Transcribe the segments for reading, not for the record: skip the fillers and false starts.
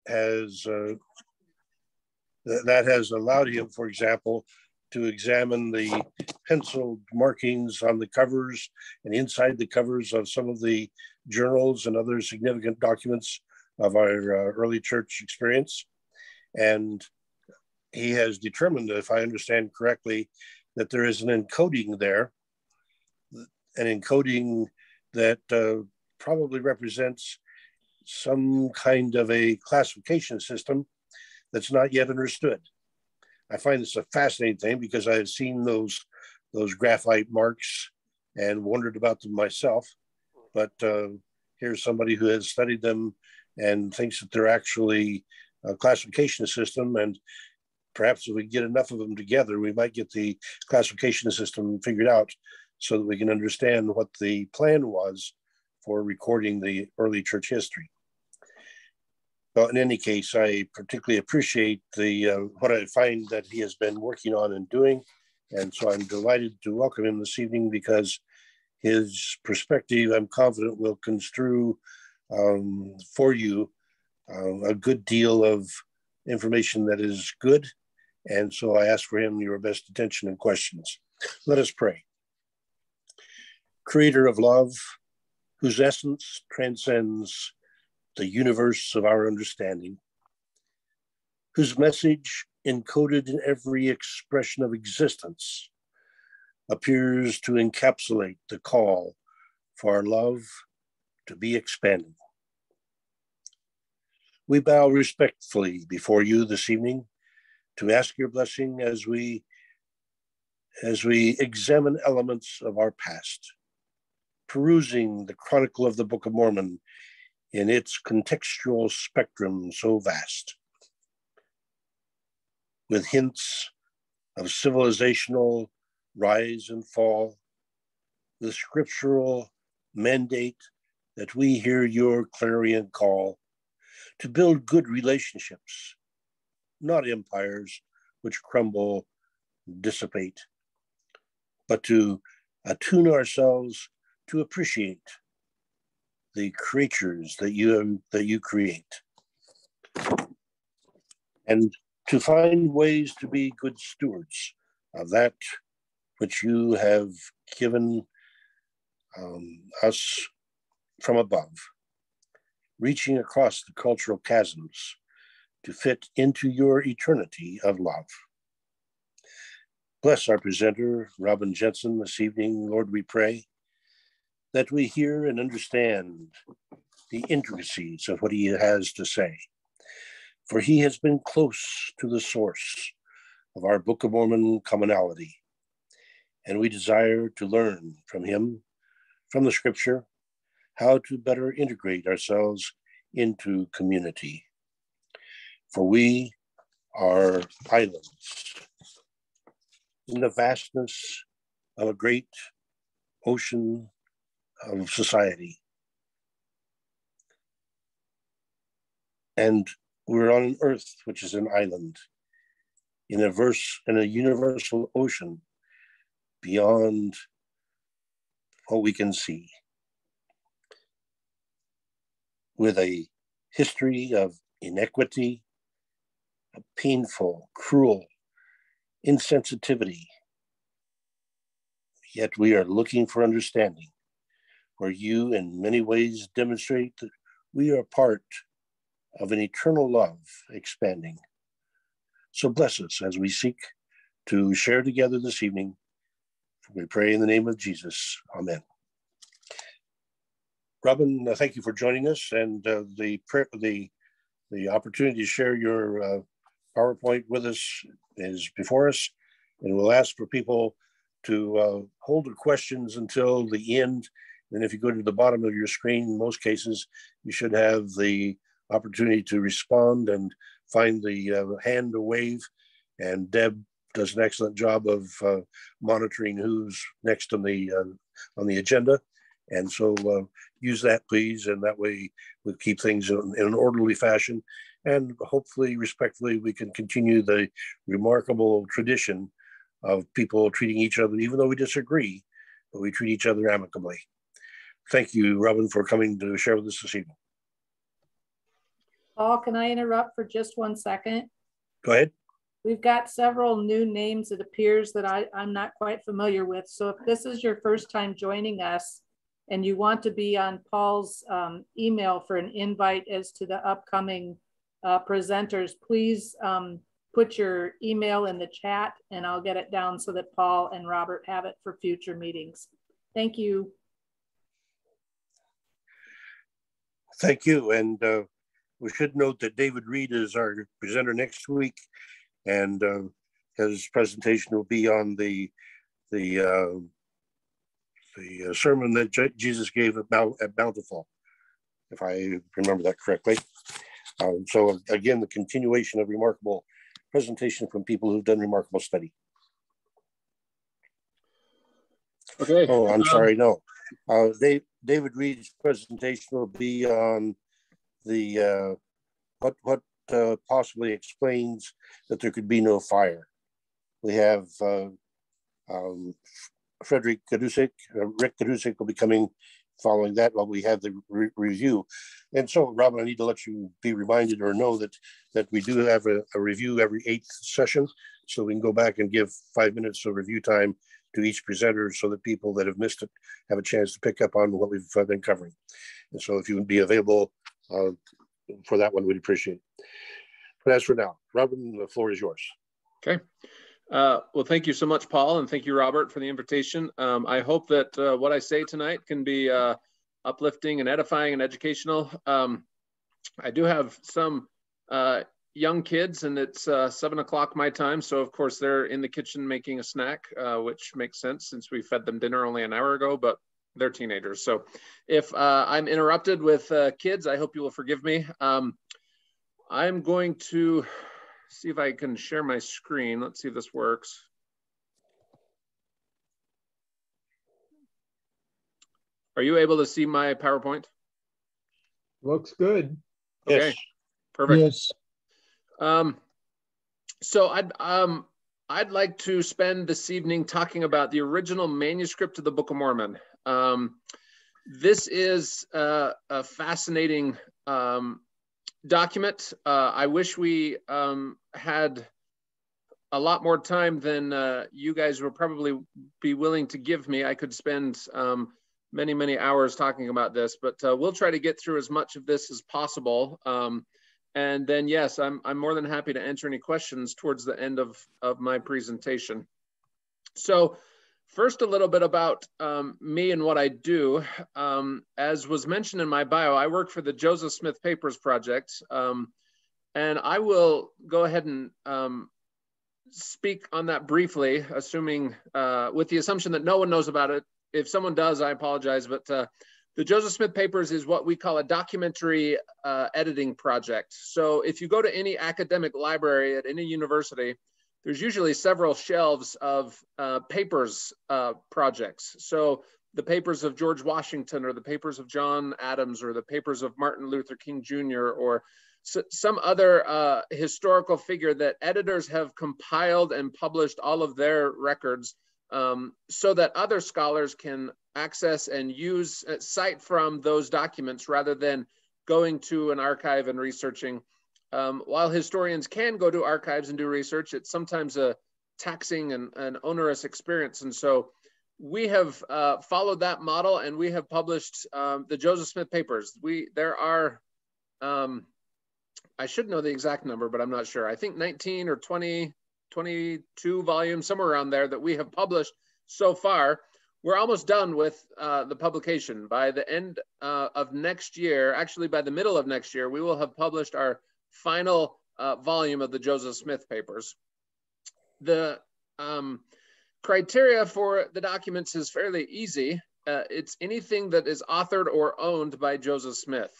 has that has allowed him, for example, to examine the penciled markings on the covers and inside the covers of some of the journals and other significant documents of our early church experience. And he has determined, if I understand correctly, that there is an encoding there, an encoding that probably represents some kind of a classification system that's not yet understood. I find this a fascinating thing because I've seen those graphite marks and wondered about them myself. But here's somebody who has studied them and thinks that they're actually a classification system. And perhaps if we get enough of them together, we might get the classification system figured out so that we can understand what the plan was for recording the early church history. Well, in any case, I particularly appreciate what I find that he has been working on and doing. And so I'm delighted to welcome him this evening because his perspective, I'm confident, will construe for you a good deal of information that is good. And so I ask for him your best attention and questions. Let us pray. Creator of love, whose essence transcends the universe of our understanding, whose message, encoded in every expression of existence, appears to encapsulate the call for our love to be expanded. We bow respectfully before you this evening to ask your blessing as we examine elements of our past, perusing the chronicle of the Book of Mormon in its contextual spectrum so vast, with hints of civilizational rise and fall, the scriptural mandate that we hear your clarion call to build good relationships, not empires which crumble, dissipate, but to attune ourselves to appreciate the creatures that you create, and to find ways to be good stewards of that which you have given us from above, reaching across the cultural chasms to fit into your eternity of love. Bless our presenter, Robin Jensen, this evening, Lord, we pray, that we hear and understand the intricacies of what he has to say. For he has been close to the source of our Book of Mormon commonality, and we desire to learn from him, from the scripture, how to better integrate ourselves into community. For we are islands in the vastness of a great ocean of society. And we're on an earth which is an island in a universal ocean beyond what we can see, with a history of inequity, of painful, cruel insensitivity. Yet we are looking for understanding, where you in many ways demonstrate that we are part of an eternal love expanding. So bless us as we seek to share together this evening. We pray in the name of Jesus. Amen. Robin, thank you for joining us, and the opportunity to share your PowerPoint with us is before us, and we'll ask for people to hold their questions until the end. And if you go to the bottom of your screen, in most cases, you should have the opportunity to respond and find the hand to wave. And Deb does an excellent job of monitoring who's next on the agenda. And so use that, please. And that way we'll keep things in an orderly fashion. And hopefully, respectfully, we can continue the remarkable tradition of people treating each other, even though we disagree, but we treat each other amicably. Thank you, Robin, for coming to share with us this evening. Paul, can I interrupt for just 1 second? Go ahead. We've got several new names, it appears, that I'm not quite familiar with. So if this is your first time joining us and you want to be on Paul's email for an invite as to the upcoming presenters, please put your email in the chat and I'll get it down so that Paul and Robert have it for future meetings. Thank you. Thank you. And we should note that David Reed is our presenter next week, and his presentation will be on the sermon that Jesus gave at Bountiful, if I remember that correctly. So again, the continuation of remarkable presentation from people who've done remarkable study. Okay. Oh, I'm sorry. No, David Reed's presentation will be on the what possibly explains that there could be no fire. We have Rick Kadusik will be coming following that while we have the review. And so, Robin, I need to let you be reminded or know that we do have a review every 8th session, so we can go back and give 5 minutes of review time to each presenter so that people that have missed it have a chance to pick up on what we've been covering. And so if you would be available for that one, we'd appreciate it. But as for now, Robin, the floor is yours. Okay. Well, thank you so much, Paul, and thank you, Robert, for the invitation. I hope that what I say tonight can be uplifting and edifying and educational. I do have some young kids, and it's 7 o'clock my time, so of course they're in the kitchen making a snack, which makes sense since we fed them dinner only an hour ago, but they're teenagers. So if I'm interrupted with kids, I hope you will forgive me. I'm going to see if I can share my screen. Let's see if this works. Are you able to see my PowerPoint? Looks good. Okay, Yes. perfect. Yes. So I'd like to spend this evening talking about the original manuscript of the Book of Mormon. This is a fascinating document. I wish we had a lot more time than you guys would probably be willing to give me. I could spend many hours talking about this, but we'll try to get through as much of this as possible. And then, yes, I'm more than happy to answer any questions towards the end of my presentation. So first, a little bit about me and what I do. As was mentioned in my bio, I work for the Joseph Smith Papers Project. And I will go ahead and speak on that briefly, assuming, with the assumption that no one knows about it. If someone does, I apologize, but the Joseph Smith Papers is what we call a documentary editing project. So if you go to any academic library at any university, there's usually several shelves of papers projects. So the papers of George Washington, or the papers of John Adams, or the papers of Martin Luther King Jr., or some other historical figure that editors have compiled and published all of their records so that other scholars can access and use, cite from those documents rather than going to an archive and researching. While historians can go to archives and do research, it's sometimes a taxing and onerous experience. And so we have followed that model, and we have published the Joseph Smith Papers. There are, I should know the exact number, but I'm not sure. I think 19 or 20, 22 volumes, somewhere around there, that we have published so far. We're almost done with the publication. By the end of next year, actually by the middle of next year, we will have published our final volume of the Joseph Smith Papers. The criteria for the documents is fairly easy. It's anything that is authored or owned by Joseph Smith.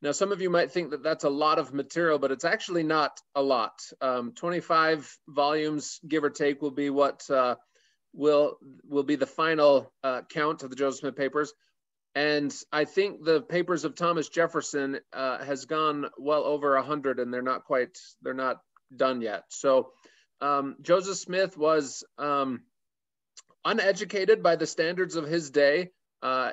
Now, some of you might think that that's a lot of material, but it's actually not a lot. 25 volumes, give or take, will be what will be the final count of the Joseph Smith Papers. And I think the papers of Thomas Jefferson has gone well over 100, and they're not done yet. So Joseph Smith was uneducated by the standards of his day.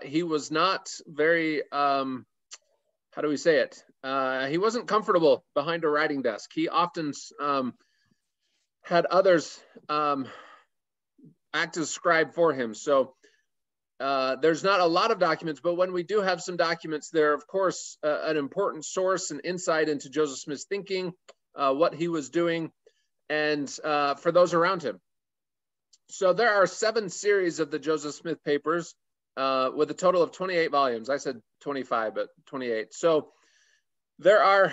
He was not very, how do we say it? He wasn't comfortable behind a writing desk. He often had others act as scribe for him. So there's not a lot of documents, but when we do have some documents, they're of course an important source and insight into Joseph Smith's thinking, what he was doing, and for those around him. So there are 7 series of the Joseph Smith papers with a total of 28 volumes. I said 25, but 28. So there are,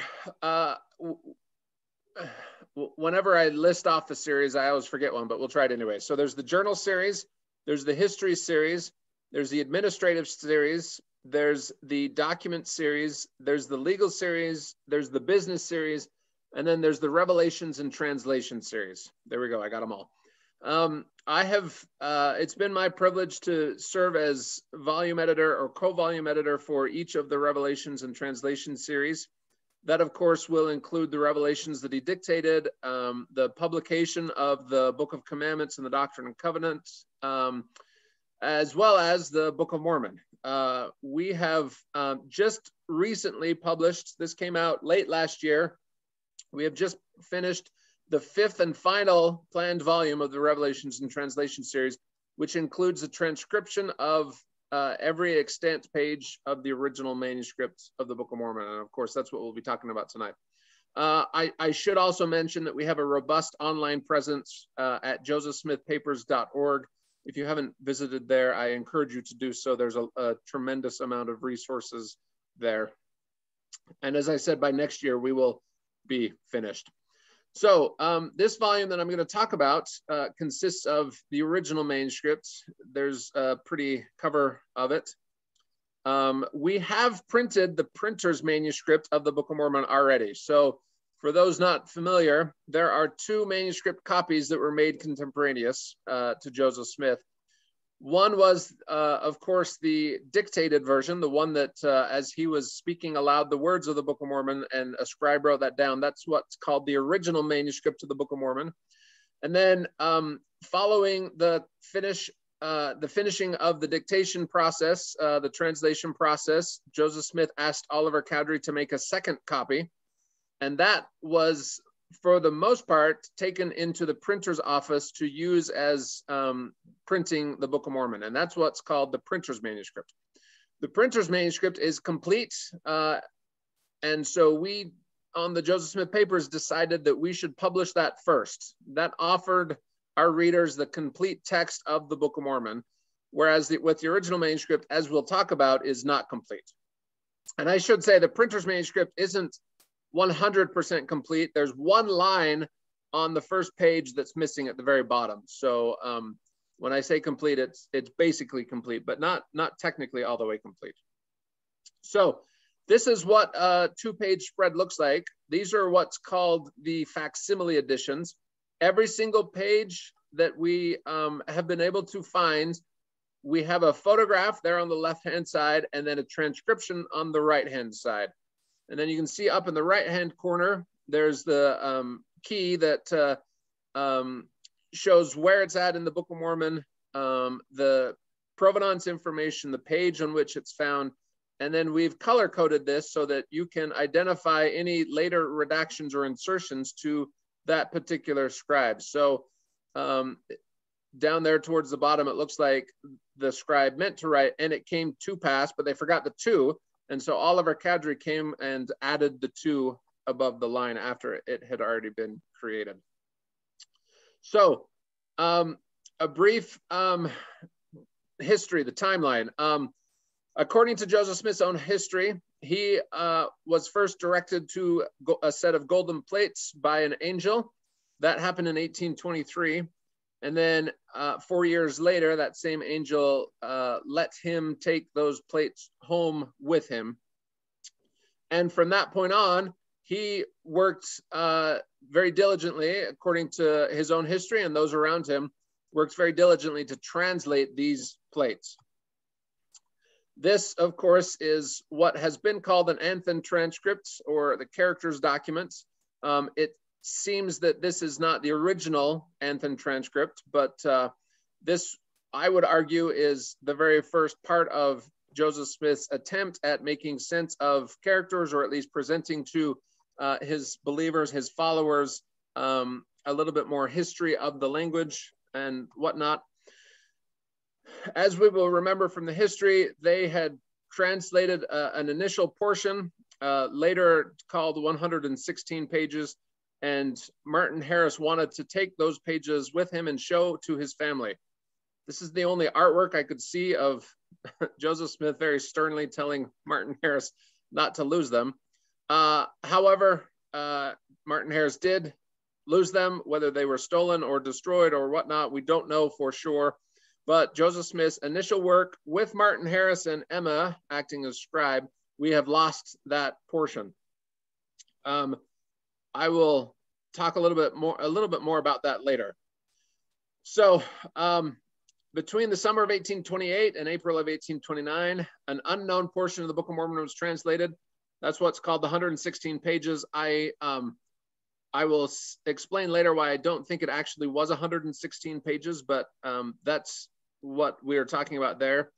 whenever I list off the series, I always forget one, but we'll try it anyway. So there's the journal series, there's the history series, there's the administrative series, there's the document series, there's the legal series, there's the business series, and then there's the revelations and translation series. There we go, I got them all. It's been my privilege to serve as volume editor or co-volume editor for each of the revelations and translation series. That, of course, will include the revelations that he dictated, the publication of the Book of Commandments and the Doctrine and Covenants, as well as the Book of Mormon. We have just recently published, this came out late last year, we have just finished the 5th and final planned volume of the Revelations and Translation series, which includes a transcription of every extant page of the original manuscript of the Book of Mormon. And of course, that's what we'll be talking about tonight. I should also mention that we have a robust online presence at josephsmithpapers.org. If you haven't visited there, I encourage you to do so. There's a tremendous amount of resources there. And as I said, by next year, we will be finished. So this volume that I'm going to talk about consists of the original manuscript. There's a pretty cover of it. We have printed the printer's manuscript of the Book of Mormon already. So for those not familiar, there are 2 manuscript copies that were made contemporaneous to Joseph Smith. One was, of course, the dictated version, the one that as he was speaking aloud the words of the Book of Mormon and a scribe wrote that down, that's what's called the original manuscript of the Book of Mormon. And then following the finishing of the dictation process, the translation process, Joseph Smith asked Oliver Cowdery to make a second copy. And that was, for the most part, taken into the printer's office to use as printing the Book of Mormon. And that's what's called the printer's manuscript. The printer's manuscript is complete. And so we, on the Joseph Smith papers, decided that we should publish that first. That offered our readers the complete text of the Book of Mormon, whereas with the original manuscript, as we'll talk about, is not complete. And I should say the printer's manuscript isn't 100% complete. There's one line on the first page that's missing at the very bottom. So when I say complete, it's basically complete, but not technically all the way complete. So this is what a 2-page spread looks like. These are what's called the facsimile editions. Every single page that we have been able to find, we have a photograph there on the left-hand side and then a transcription on the right-hand side. And then you can see up in the right-hand corner, there's the key that shows where it's at in the Book of Mormon, the provenance information, the page on which it's found. And then we've color-coded this so that you can identify any later redactions or insertions to that particular scribe. So down there towards the bottom, it looks like the scribe meant to write, and it came to pass, but they forgot the 2. And so Oliver Cowdery came and added the 2 above the line after it had already been created. So a brief history, the timeline. According to Joseph Smith's own history, he was first directed to a set of golden plates by an angel. That happened in 1823. And then 4 years later, that same angel let him take those plates home with him. And from that point on, he worked very diligently, according to his own history and those around him, worked very diligently to translate these plates. This, of course, is what has been called an Anthon transcript, or the characters documents. It seems that this is not the original Anthon transcript, but this, I would argue, is the very first part of Joseph Smith's attempt at making sense of characters, or at least presenting to his believers, his followers, a little bit more history of the language and whatnot. As we will remember from the history, they had translated an initial portion, later called 116 pages, and Martin Harris wanted to take those pages with him and show to his family. This is the only artwork I could see of Joseph Smith very sternly telling Martin Harris not to lose them. However, Martin Harris did lose them, whether they were stolen or destroyed or whatnot, we don't know for sure. But Joseph Smith's initial work with Martin Harris and Emma acting as scribe, we have lost that portion. I will talk a little bit more about that later. So between the summer of 1828 and April of 1829, an unknown portion of the Book of Mormon was translated. That's what's called the 116 pages. I will explain later why I don't think it actually was 116 pages, but that's what we are talking about there.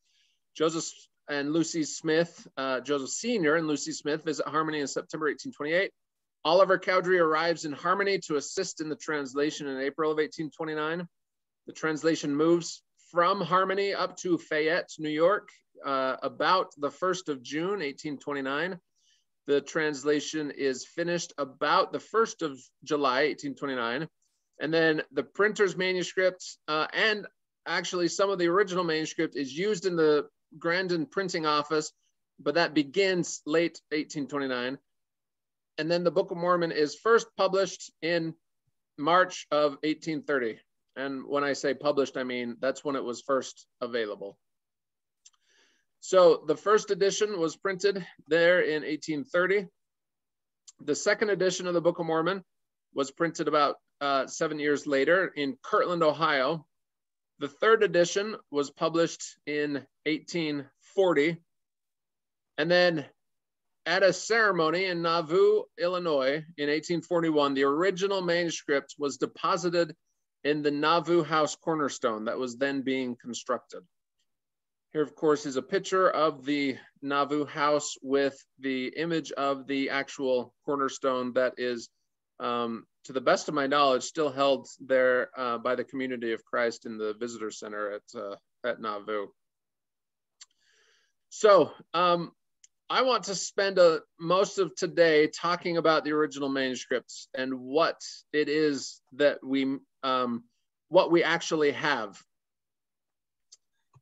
Joseph and Lucy Smith, Joseph Sr. and Lucy Smith visit Harmony in September 1828. Oliver Cowdery arrives in Harmony to assist in the translation in April of 1829. The translation moves from Harmony up to Fayette, New York, about the 1st of June, 1829. The translation is finished about the 1st of July, 1829. And then the printer's manuscript and actually some of the original manuscript is used in the Grandin printing office, but that begins late 1829. And then the Book of Mormon is first published in March of 1830. And when I say published, I mean that's when it was first available. So the first edition was printed there in 1830. The second edition of the Book of Mormon was printed about 7 years later in Kirtland, Ohio. The third edition was published in 1840. And then at a ceremony in Nauvoo, Illinois in 1841, the original manuscript was deposited in the Nauvoo House cornerstone that was then being constructed. Here, of course, is a picture of the Nauvoo House with the image of the actual cornerstone that is, to the best of my knowledge, still held there by the Community of Christ in the Visitor Center at Nauvoo. So I want to spend most of today talking about the original manuscripts and what it is that what we actually have.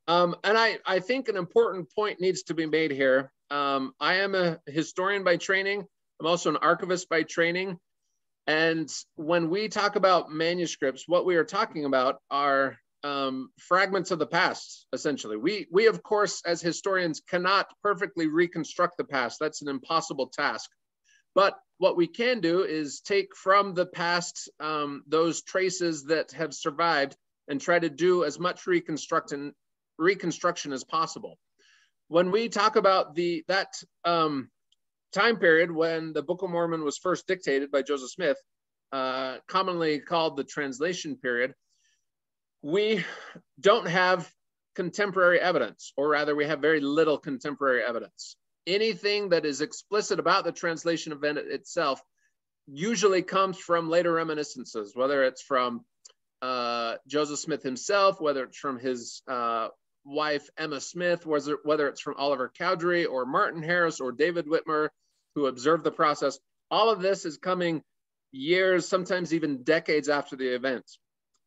And I think an important point needs to be made here. I am a historian by training. I'm also an archivist by training. And when we talk about manuscripts, what we are talking about are fragments of the past, essentially. We, of course, as historians, cannot perfectly reconstruct the past. That's an impossible task. But what we can do is take from the past those traces that have survived and try to do as much reconstruction as possible. When we talk about that time period when the Book of Mormon was first dictated by Joseph Smith, commonly called the translation period, we don't have contemporary evidence, or rather we have very little contemporary evidence. Anything that is explicit about the translation event itself usually comes from later reminiscences, whether it's from Joseph Smith himself, whether it's from his wife, Emma Smith, whether it's from Oliver Cowdery or Martin Harris or David Whitmer, who observed the process. All of this is coming years, sometimes even decades after the event.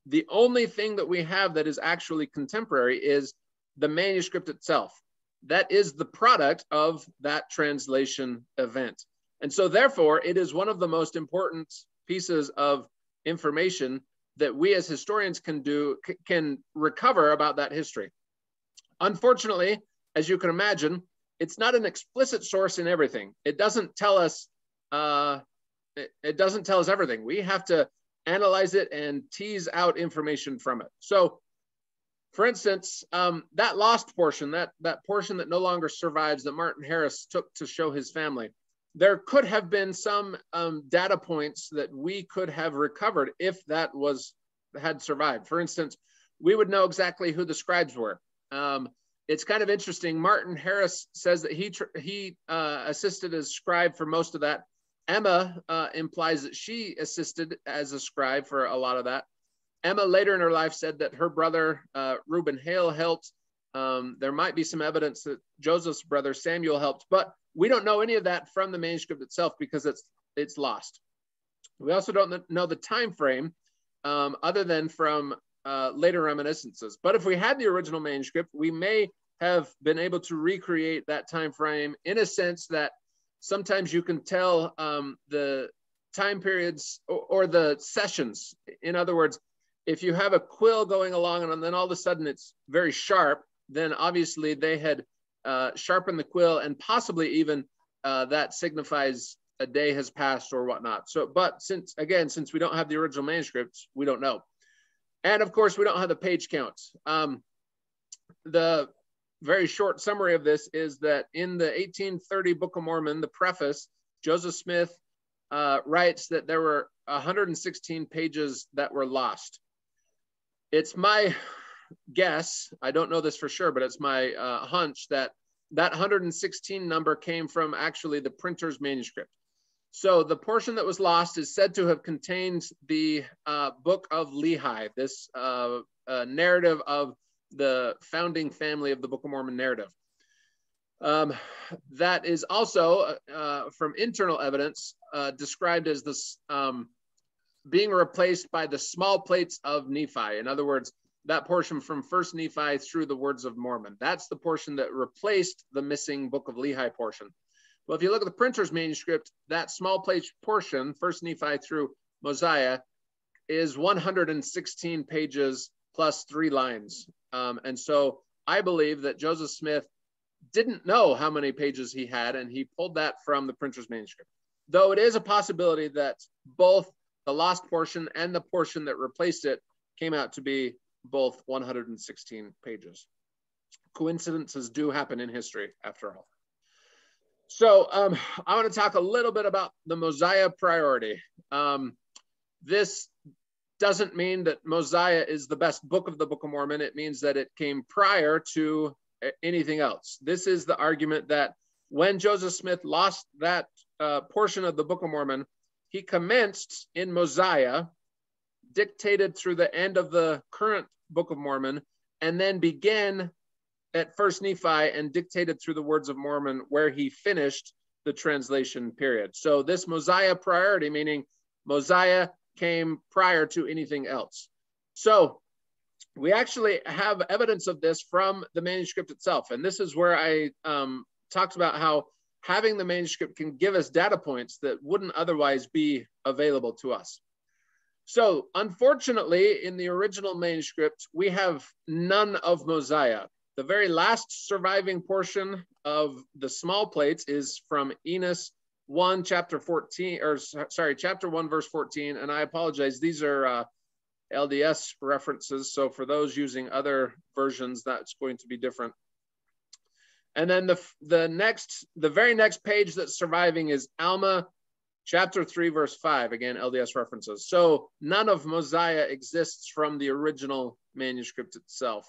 The only thing that we have that is actually contemporary is the manuscript itself. That is the product of that translation event. And so therefore, it is one of the most important pieces of information that we as historians can recover about that history. Unfortunately, as you can imagine, it's not an explicit source in everything. It doesn't tell us everything. We have to analyze it and tease out information from it. So, for instance, that lost portion, that portion that no longer survives that Martin Harris took to show his family, there could have been some data points that we could have recovered if that had survived. For instance, we would know exactly who the scribes were. it's kind of interesting. Martin Harris says that he assisted as scribe for most of that. Emma implies that she assisted as a scribe for a lot of that. Emma later in her life said that her brother Reuben Hale helped. There might be some evidence that Joseph's brother Samuel helped, but we don't know any of that from the manuscript itself because it's lost. We also don't know the time frame other than from later reminiscences. But if we had the original manuscript, we may have been able to recreate that time frame in a sense that sometimes you can tell the time periods or the sessions. In other words, if you have a quill going along and then all of a sudden it's very sharp, then obviously they had sharpened the quill, and possibly even that signifies a day has passed or whatnot. So, but since we don't have the original manuscripts, we don't know. And of course, we don't have the page counts. The very short summary of this is that in the 1830 Book of Mormon, the preface, Joseph Smith writes that there were 116 pages that were lost. It's my guess, I don't know this for sure, but it's my hunch that 116 number came from actually the printer's manuscript. So the portion that was lost is said to have contained the Book of Lehi, this narrative of the founding family of the Book of Mormon narrative. That is also, from internal evidence, described as this being replaced by the small plates of Nephi. In other words, that portion from First Nephi through the Words of Mormon. That's the portion that replaced the missing Book of Lehi portion. Well, if you look at the printer's manuscript, that small plate portion, First Nephi through Mosiah, is 116 pages plus 3 lines. And so I believe that Joseph Smith didn't know how many pages he had, and he pulled that from the printer's manuscript. Though it is a possibility that both the lost portion and the portion that replaced it came out to be both 116 pages. Coincidences do happen in history, after all. So I want to talk a little bit about the Mosiah priority. This doesn't mean that Mosiah is the best book of the Book of Mormon. It means that it came prior to anything else. This is the argument that when Joseph Smith lost that portion of the Book of Mormon, he commenced in Mosiah, dictated through the end of the current Book of Mormon, and then began at First Nephi and dictated through the Words of Mormon, where he finished the translation period. So this Mosiah priority, meaning Mosiah came prior to anything else. So we actually have evidence of this from the manuscript itself. And this is where I talked about how having the manuscript can give us data points that wouldn't otherwise be available to us. So unfortunately, in the original manuscript, we have none of Mosiah. The very last surviving portion of the small plates is from Enos 1, chapter 14, or sorry, chapter 1, verse 14. And I apologize, these are LDS references. So for those using other versions, that's going to be different. And then the very next page that's surviving is Alma, chapter 3, verse 5, again, LDS references. So none of Mosiah exists from the original manuscript itself.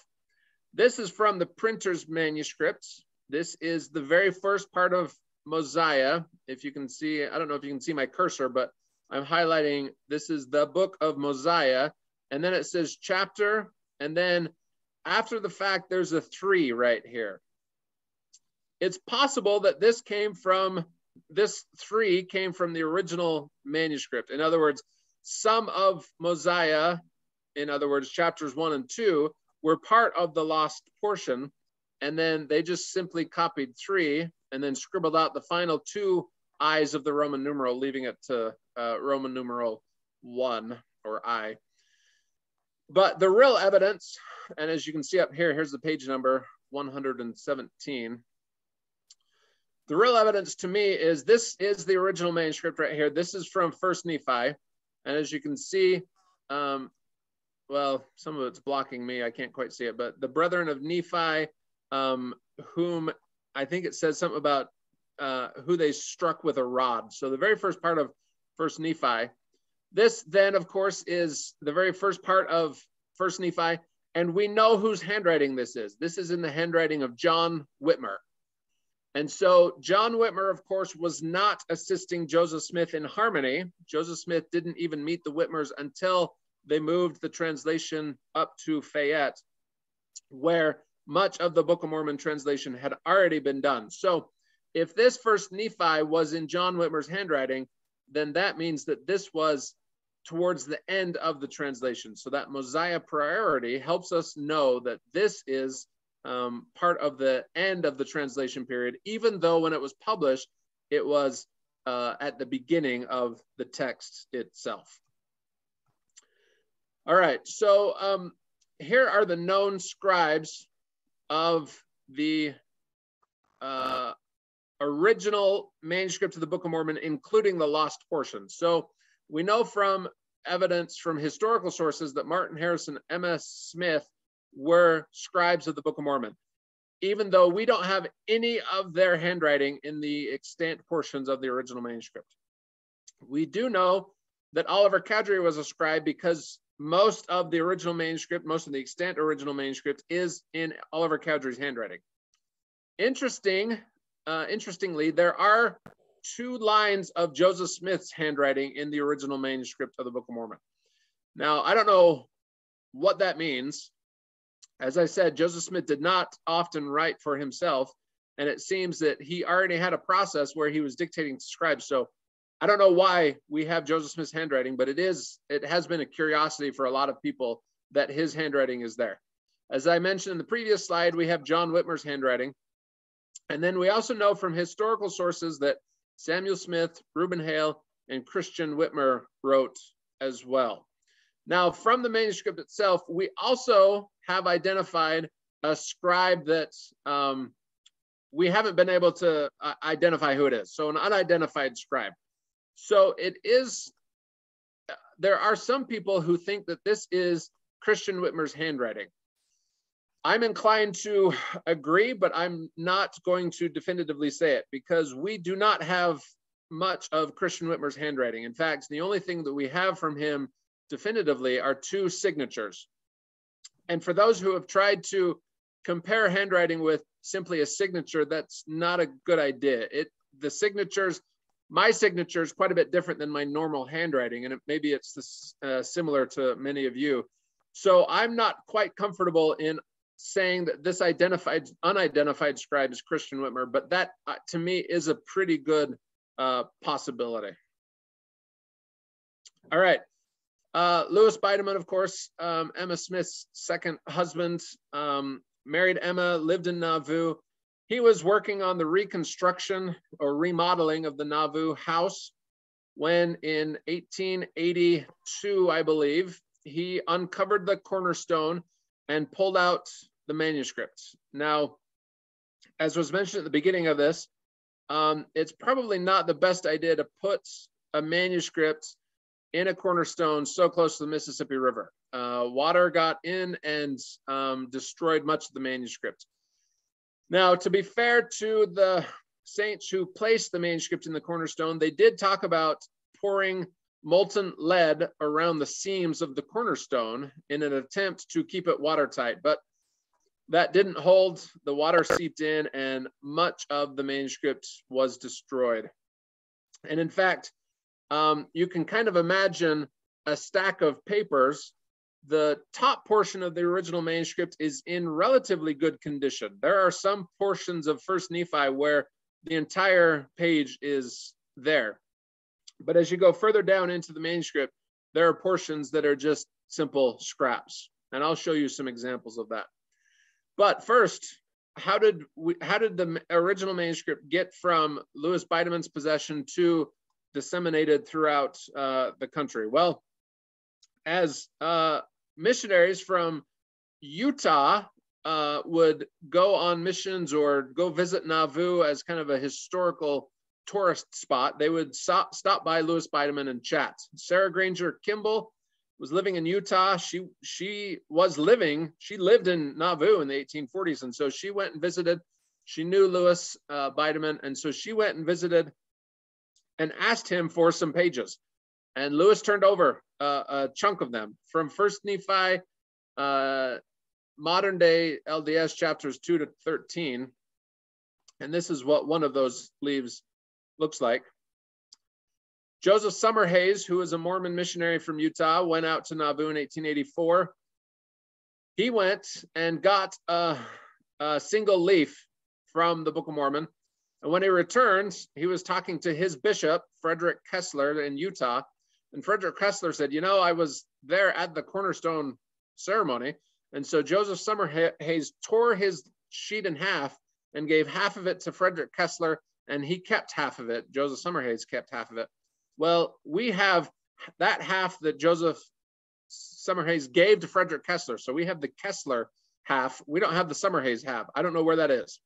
This is from the printer's manuscript. This is the very first part of Mosiah. If you can see, I don't know if you can see my cursor, but I'm highlighting, this is the Book of Mosiah. And then it says chapter, and then after the fact, there's a 3 right here. It's possible that this 3 came from the original manuscript. In other words, some of Mosiah, in other words, chapters 1 and 2, were part of the lost portion, and then they just simply copied 3 and then scribbled out the final 2 I's of the Roman numeral, leaving it to Roman numeral 1 or I. But the real evidence, and as you can see up here, here's the page number 117. The real evidence to me is this is the original manuscript right here. This is from First Nephi. And as you can see, well, some of it's blocking me. I can't quite see it, but the brethren of Nephi, whom I think it says something about who they struck with a rod. So the very first part of First Nephi. This then, of course, is the very first part of First Nephi. And we know whose handwriting this is. This is in the handwriting of John Whitmer. And so John Whitmer, of course, was not assisting Joseph Smith in harmony. Joseph Smith didn't even meet the Whitmers until they moved the translation up to Fayette, where much of the Book of Mormon translation had already been done. So if this first Nephi was in John Whitmer's handwriting, then that means that this was towards the end of the translation. So that Mosiah priority helps us know that this is part of the end of the translation period, even though when it was published, it was at the beginning of the text itself. All right, so here are the known scribes of the original manuscript of the Book of Mormon, including the lost portion. So we know from evidence from historical sources that Martin Harrison, M.S. Smith were scribes of the Book of Mormon, even though we don't have any of their handwriting in the extant portions of the original manuscript. We do know that Oliver Cowdery was a scribe because most of the original manuscript, most of the extant original manuscript is in Oliver Cowdery's handwriting. Interestingly, there are 2 lines of Joseph Smith's handwriting in the original manuscript of the Book of Mormon. Now, I don't know what that means. As I said, Joseph Smith did not often write for himself, and it seems that he already had a process where he was dictating to scribes. So I don't know why we have Joseph Smith's handwriting, but it has been a curiosity for a lot of people that his handwriting is there. As I mentioned in the previous slide, we have John Whitmer's handwriting. And then we also know from historical sources that Samuel Smith, Reuben Hale, and Christian Whitmer wrote as well. Now, from the manuscript itself, we also have identified a scribe that we haven't been able to identify who it is. So an unidentified scribe. So it is, there are some people who think that this is Christian Whitmer's handwriting. I'm inclined to agree, but I'm not going to definitively say it because we do not have much of Christian Whitmer's handwriting. In fact, the only thing that we have from him definitively are 2 signatures. And for those who have tried to compare handwriting with simply a signature, that's not a good idea. The signatures, my signature is quite a bit different than my normal handwriting, and maybe it's similar to many of you. So I'm not quite comfortable in saying that this unidentified scribe is Christian Whitmer, but that to me is a pretty good possibility. All right. Louis Bideman, of course, Emma Smith's second husband, married Emma, lived in Nauvoo. He was working on the reconstruction or remodeling of the Nauvoo house when in 1882, I believe, he uncovered the cornerstone and pulled out the manuscript. Now, as was mentioned at the beginning of this, it's probably not the best idea to put a manuscript in a cornerstone so close to the Mississippi River. Water got in and destroyed much of the manuscript. Now, to be fair to the saints who placed the manuscript in the cornerstone, they did talk about pouring molten lead around the seams of the cornerstone in an attempt to keep it watertight, but that didn't hold. The water seeped in and much of the manuscript was destroyed. And in fact, you can kind of imagine a stack of papers. The top portion of the original manuscript is in relatively good condition. There are some portions of First Nephi where the entire page is there. But as you go further down into the manuscript, there are portions that are just simple scraps. And I'll show you some examples of that. But first, how did the original manuscript get from Louis Bideman's possession to disseminated throughout the country? Well, as missionaries from Utah would go on missions or go visit Nauvoo as kind of a historical tourist spot, they would stop by Louis Bideman and chat. Sarah Granger Kimball was living in Utah. She lived in Nauvoo in the 1840s, and so she went and visited. She knew Louis Bideman, and so she went and visited and asked him for some pages. And Louis turned over a chunk of them from First Nephi modern day LDS chapters 2 to 13. And this is what one of those leaves looks like. Joseph Summerhays, who was a Mormon missionary from Utah, went out to Nauvoo in 1884. He went and got a single leaf from the Book of Mormon. And when he returned, he was talking to his bishop, Frederick Kessler, in Utah. And Frederick Kessler said, you know, I was there at the cornerstone ceremony. And so Joseph Summerhays tore his sheet in half and gave half of it to Frederick Kessler, and he kept half of it. Joseph Summerhays kept half of it. Well, we have that half that Joseph Summerhays gave to Frederick Kessler. So we have the Kessler half. We don't have the Summerhays half. I don't know where that is.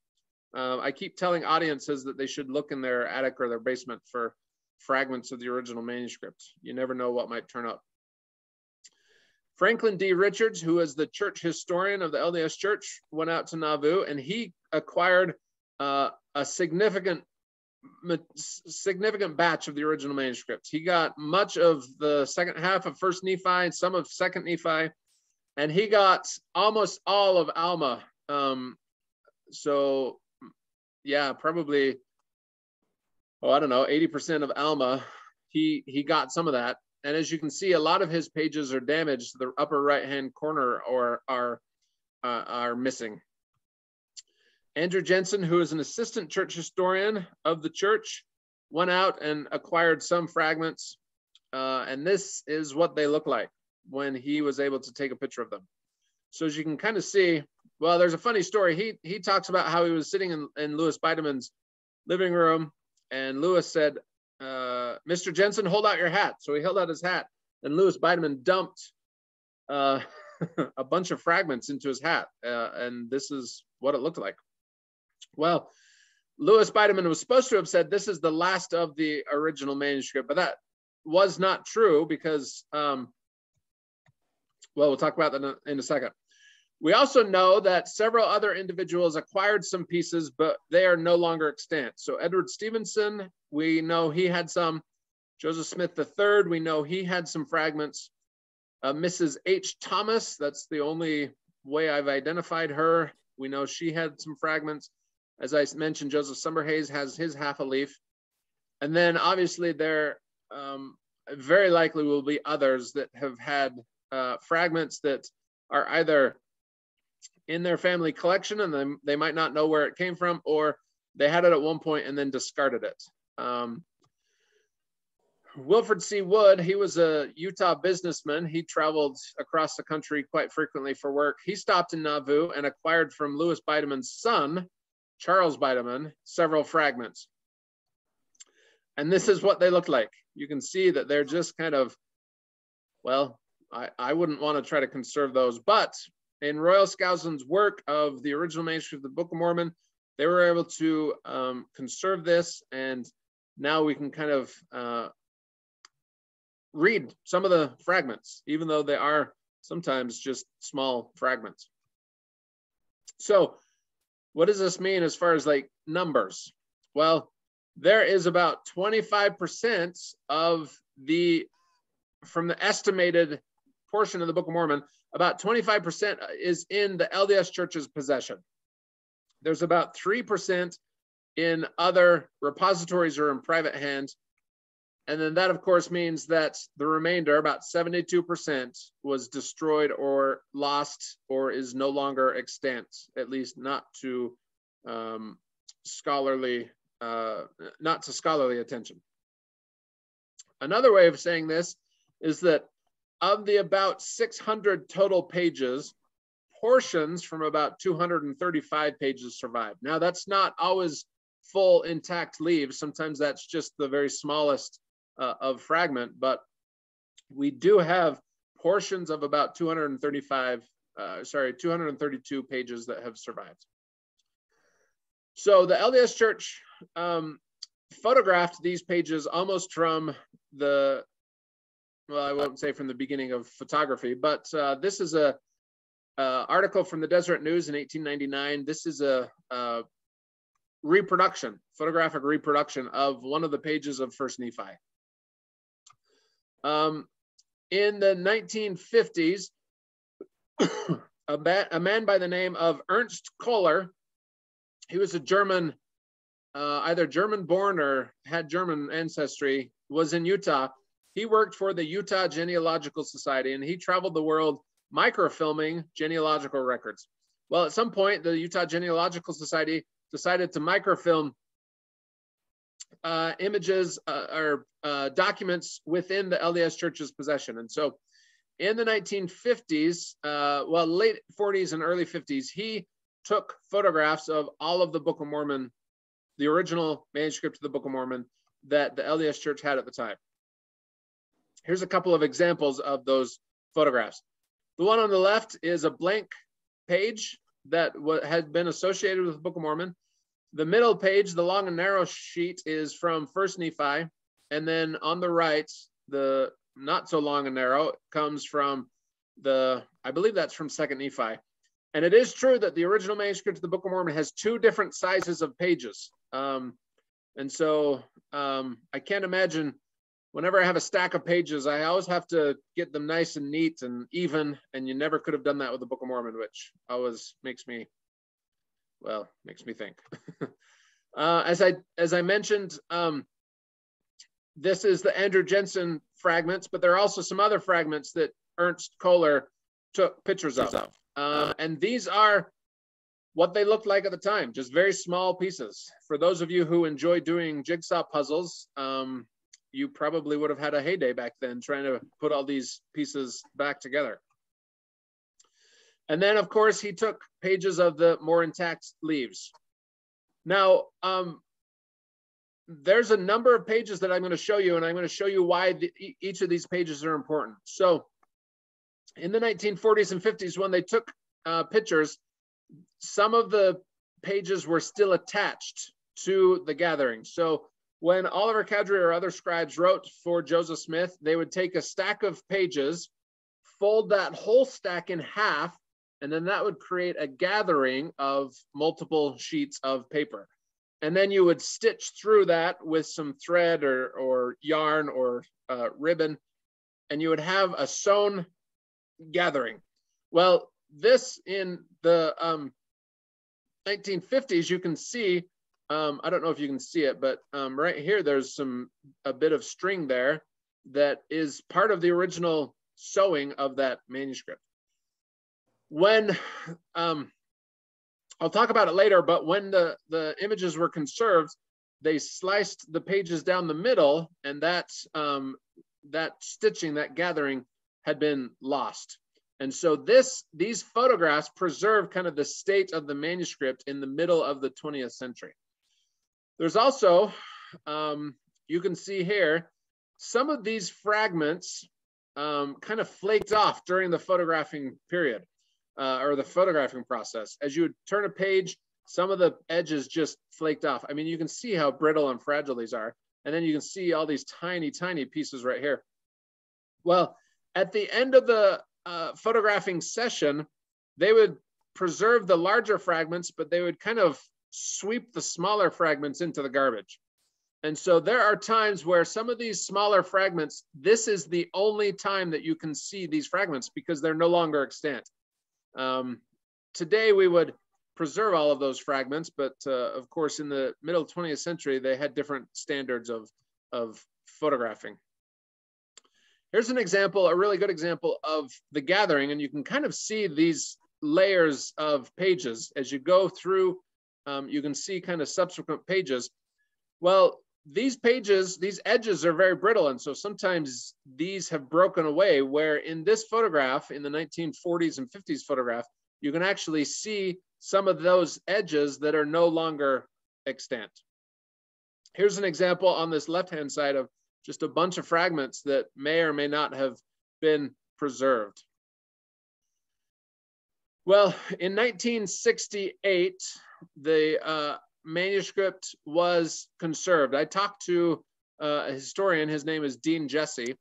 I keep telling audiences that they should look in their attic or their basement for fragments of the original manuscript. You never know what might turn up. Franklin D. Richards, who is the church historian of the LDS Church, went out to Nauvoo, and he acquired a significant batch of the original manuscript. He got much of the second half of First Nephi and some of Second Nephi, and he got almost all of Alma. So yeah, probably, I don't know, 80% of Alma. He got some of that. And as you can see, a lot of his pages are damaged. The upper right-hand corner or are missing. Andrew Jensen, who is an assistant church historian of the church, went out and acquired some fragments. And this is what they look like when he was able to take a picture of them. So as you can kind of see, well, there's a funny story. He talks about how he was sitting in Louis Bideman's living room, and Louis said, Mr. Jensen, hold out your hat. So he held out his hat, and Louis Bideman dumped a bunch of fragments into his hat. And this is what it looked like. Well, Louis Bideman was supposed to have said, this is the last of the original manuscript, but that was not true because, well, we'll talk about that in a second. We also know that several other individuals acquired some pieces, but they are no longer extant. So Edward Stevenson, we know he had some. Joseph Smith III, we know he had some fragments. Mrs. H. Thomas, that's the only way I've identified her. We know she had some fragments. As I mentioned, Joseph Summerhays has his half a leaf. And then obviously there very likely will be others that have had fragments that are either in their family collection and they might not know where it came from, or they had it at one point and then discarded it. Wilfred C. Wood, he was a Utah businessman. He traveled across the country quite frequently for work. He stopped in Nauvoo and acquired from Louis Bideman's son, Charles Bideman, several fragments. And this is what they look like. You can see that they're just kind of, well, I wouldn't want to try to conserve those, but in Royal Skousen's work of the original manuscript of the Book of Mormon, they were able to conserve this, and now we can kind of read some of the fragments, even though they are sometimes just small fragments. So what does this mean as far as like numbers? Well, there is about 25% of from the estimated portion of the Book of Mormon, about 25% is in the LDS Church's possession. There's about 3% in other repositories or in private hands. And then that, of course, means that the remainder, about 72%, was destroyed or lost or is no longer extant, at least not to scholarly attention. Another way of saying this is that of the about 600 total pages, portions from about 235 pages survive. Now, that's not always full intact leaves. Sometimes that's just the very smallest of fragment, but we do have portions of about 232 pages that have survived. So the LDS Church photographed these pages almost from the, well, I won't say from the beginning of photography, but this is a article from the Deseret News in 1899. This is a reproduction, photographic reproduction of one of the pages of First Nephi. In the 1950s, a man by the name of Ernst Kohler. He was a German, either German born or had German ancestry, was in Utah. He worked for the Utah Genealogical Society, and he traveled the world microfilming genealogical records. Well, at some point, the Utah Genealogical Society decided to microfilm images or documents within the LDS Church's possession. And so in the 1950s, well, late 40s and early 50s, he took photographs of all of the Book of Mormon, the original manuscript of the Book of Mormon that the LDS Church had at the time. Here's a couple of examples of those photographs. The one on the left is a blank page that had been associated with the Book of Mormon. The middle page, the long and narrow sheet, is from First Nephi. And then on the right, the not so long and narrow comes from I believe that's from Second Nephi. And it is true that the original manuscript of the Book of Mormon has two different sizes of pages. And so I can't imagine, whenever I have a stack of pages, I always have to get them nice and neat and even, and you never could have done that with the Book of Mormon, which always makes me think. As I mentioned, this is the Andrew Jensen fragments, but there are also some other fragments that Ernst Kohler took pictures of. And these are what they looked like at the time, just very small pieces. For those of you who enjoy doing jigsaw puzzles, you probably would have had a heyday back then trying to put all these pieces back together. And then, of course, he took pages of the more intact leaves. Now, there's a number of pages that I'm going to show you, and I'm going to show you why each of these pages are important. So in the 1940s and 50s, when they took pictures, some of the pages were still attached to the gathering. So when Oliver Cowdery or other scribes wrote for Joseph Smith, they would take a stack of pages, fold that whole stack in half, and then that would create a gathering of multiple sheets of paper. And then you would stitch through that with some thread or yarn or ribbon, and you would have a sewn gathering. Well, this in the 1950s, you can see, I don't know if you can see it, but right here, there's a bit of string there that is part of the original sewing of that manuscript. When, I'll talk about it later, but when the images were conserved, they sliced the pages down the middle, and that stitching, that gathering had been lost. And so these photographs preserve kind of the state of the manuscript in the middle of the 20th century. There's also, you can see here, some of these fragments kind of flaked off during the photographing period, or the photographing process. As you would turn a page, some of the edges just flaked off. I mean, you can see how brittle and fragile these are. And then you can see all these tiny, tiny pieces right here. Well, at the end of the photographing session, they would preserve the larger fragments, but they would kind of sweep the smaller fragments into the garbage. And so there are times where some of these smaller fragments, this is the only time that you can see these fragments because they're no longer extant. Today we would preserve all of those fragments, but of course in the middle 20th century, they had different standards of photographing. Here's an example, a really good example of the gathering, and you can kind of see these layers of pages as you go through. You can see kind of subsequent pages. Well, these pages, these edges are very brittle, and so sometimes these have broken away, where in this photograph, in the 1940s and 50s photograph, you can actually see some of those edges that are no longer extant. Here's an example on this left-hand side of just a bunch of fragments that may or may not have been preserved. Well, in 1968, the manuscript was conserved. I talked to a historian, his name is Dean Jesse.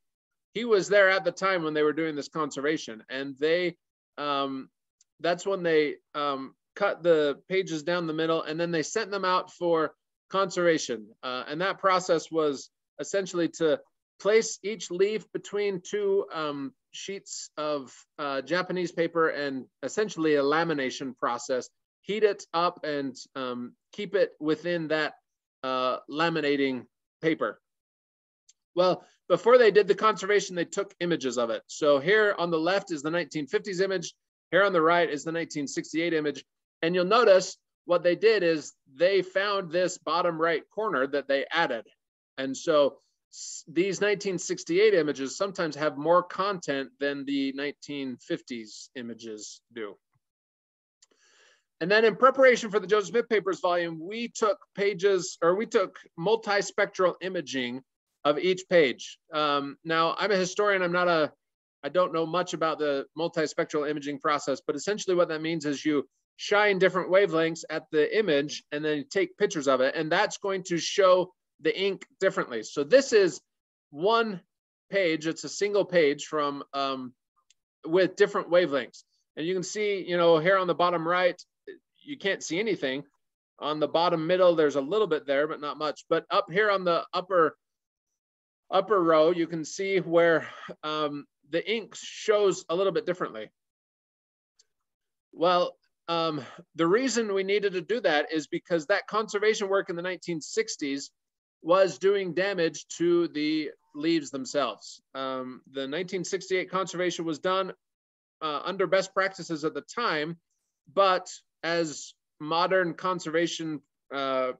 He was there at the time when they were doing this conservation, and they, that's when they cut the pages down the middle, and then they sent them out for conservation. And that process was essentially to place each leaf between two sheets of Japanese paper and essentially a lamination process. Heat it up and keep it within that laminating paper. Well, before they did the conservation, they took images of it. So here on the left is the 1950s image. Here on the right is the 1968 image. And you'll notice what they did is they found this bottom right corner that they added. And so these 1968 images sometimes have more content than the 1950s images do. And then in preparation for the Joseph Smith Papers volume, we took multispectral imaging of each page. Now, I'm a historian. I don't know much about the multispectral imaging process, but essentially what that means is you shine different wavelengths at the image and then you take pictures of it, and that's going to show the ink differently. So this is one page. It's a single page from with different wavelengths. And you can see, here on the bottom right, you can't see anything. On the bottom middle, there's a little bit there, but not much. But up here on the upper row, you can see where the ink shows a little bit differently. Well, the reason we needed to do that is because that conservation work in the 1960s was doing damage to the leaves themselves. The 1968 conservation was done under best practices at the time, but as modern conservation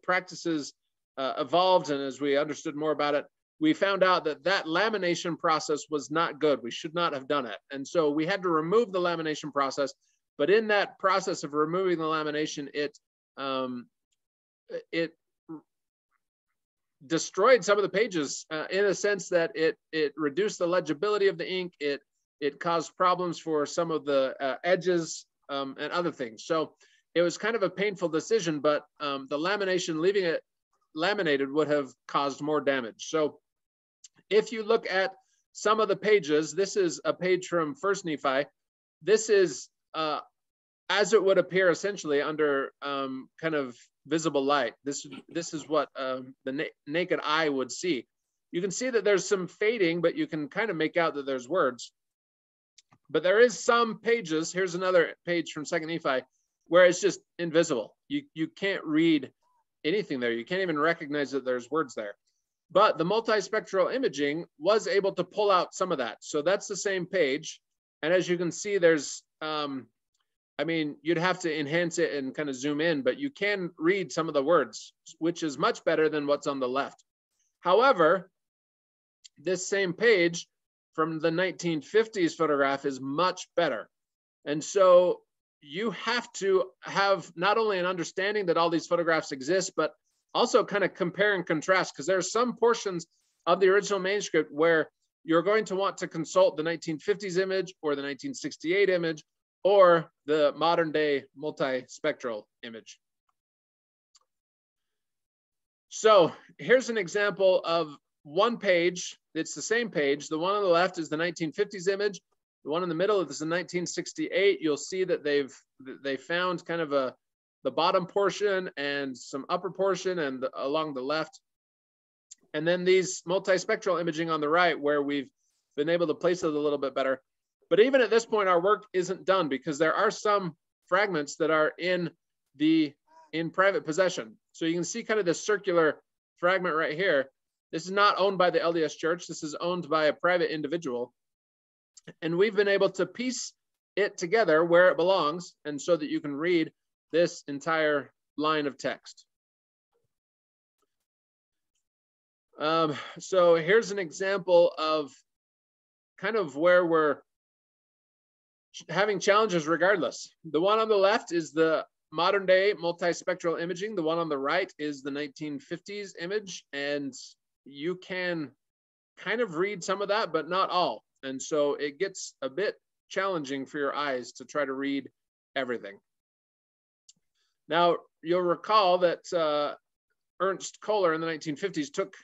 practices evolved and as we understood more about it, we found out that that lamination process was not good. We should not have done it. And so we had to remove the lamination process. But in that process of removing the lamination, it destroyed some of the pages in a sense that it reduced the legibility of the ink. It caused problems for some of the edges and other things. So it was kind of a painful decision, but the lamination, leaving it laminated, would have caused more damage. So if you look at some of the pages, this is a page from First Nephi. This is as it would appear essentially under kind of visible light. This is what the naked eye would see. You can see that there's some fading, but you can kind of make out that there's words. But there is some pages, here's another page from Second Nephi, where it's just invisible. You can't read anything there. You can't even recognize that there's words there. But the multispectral imaging was able to pull out some of that. So that's the same page. And as you can see, there's, you'd have to enhance it and kind of zoom in, but you can read some of the words, which is much better than what's on the left. However, this same page from the 1950s photograph is much better. And so you have to have not only an understanding that all these photographs exist, but also kind of compare and contrast, because there are some portions of the original manuscript where you're going to want to consult the 1950s image or the 1968 image or the modern day multispectral image. So here's an example of one page. It's the same page. The one on the left is the 1950s image. The one in the middle is the 1968. You'll see that they found kind of the bottom portion and some upper portion and along the left. And then these multispectral imaging on the right, where we've been able to place it a little bit better. But even at this point, our work isn't done because there are some fragments that are in private possession. So you can see kind of this circular fragment right here. This is not owned by the LDS Church. This is owned by a private individual. And we've been able to piece it together where it belongs, and so that you can read this entire line of text. So here's an example of kind of where we're having challenges regardless. The one on the left is the modern day multispectral imaging. The one on the right is the 1950s image, and you can kind of read some of that, but not all. And so it gets a bit challenging for your eyes to try to read everything. Now, you'll recall that Ernst Kohler in the 1950s took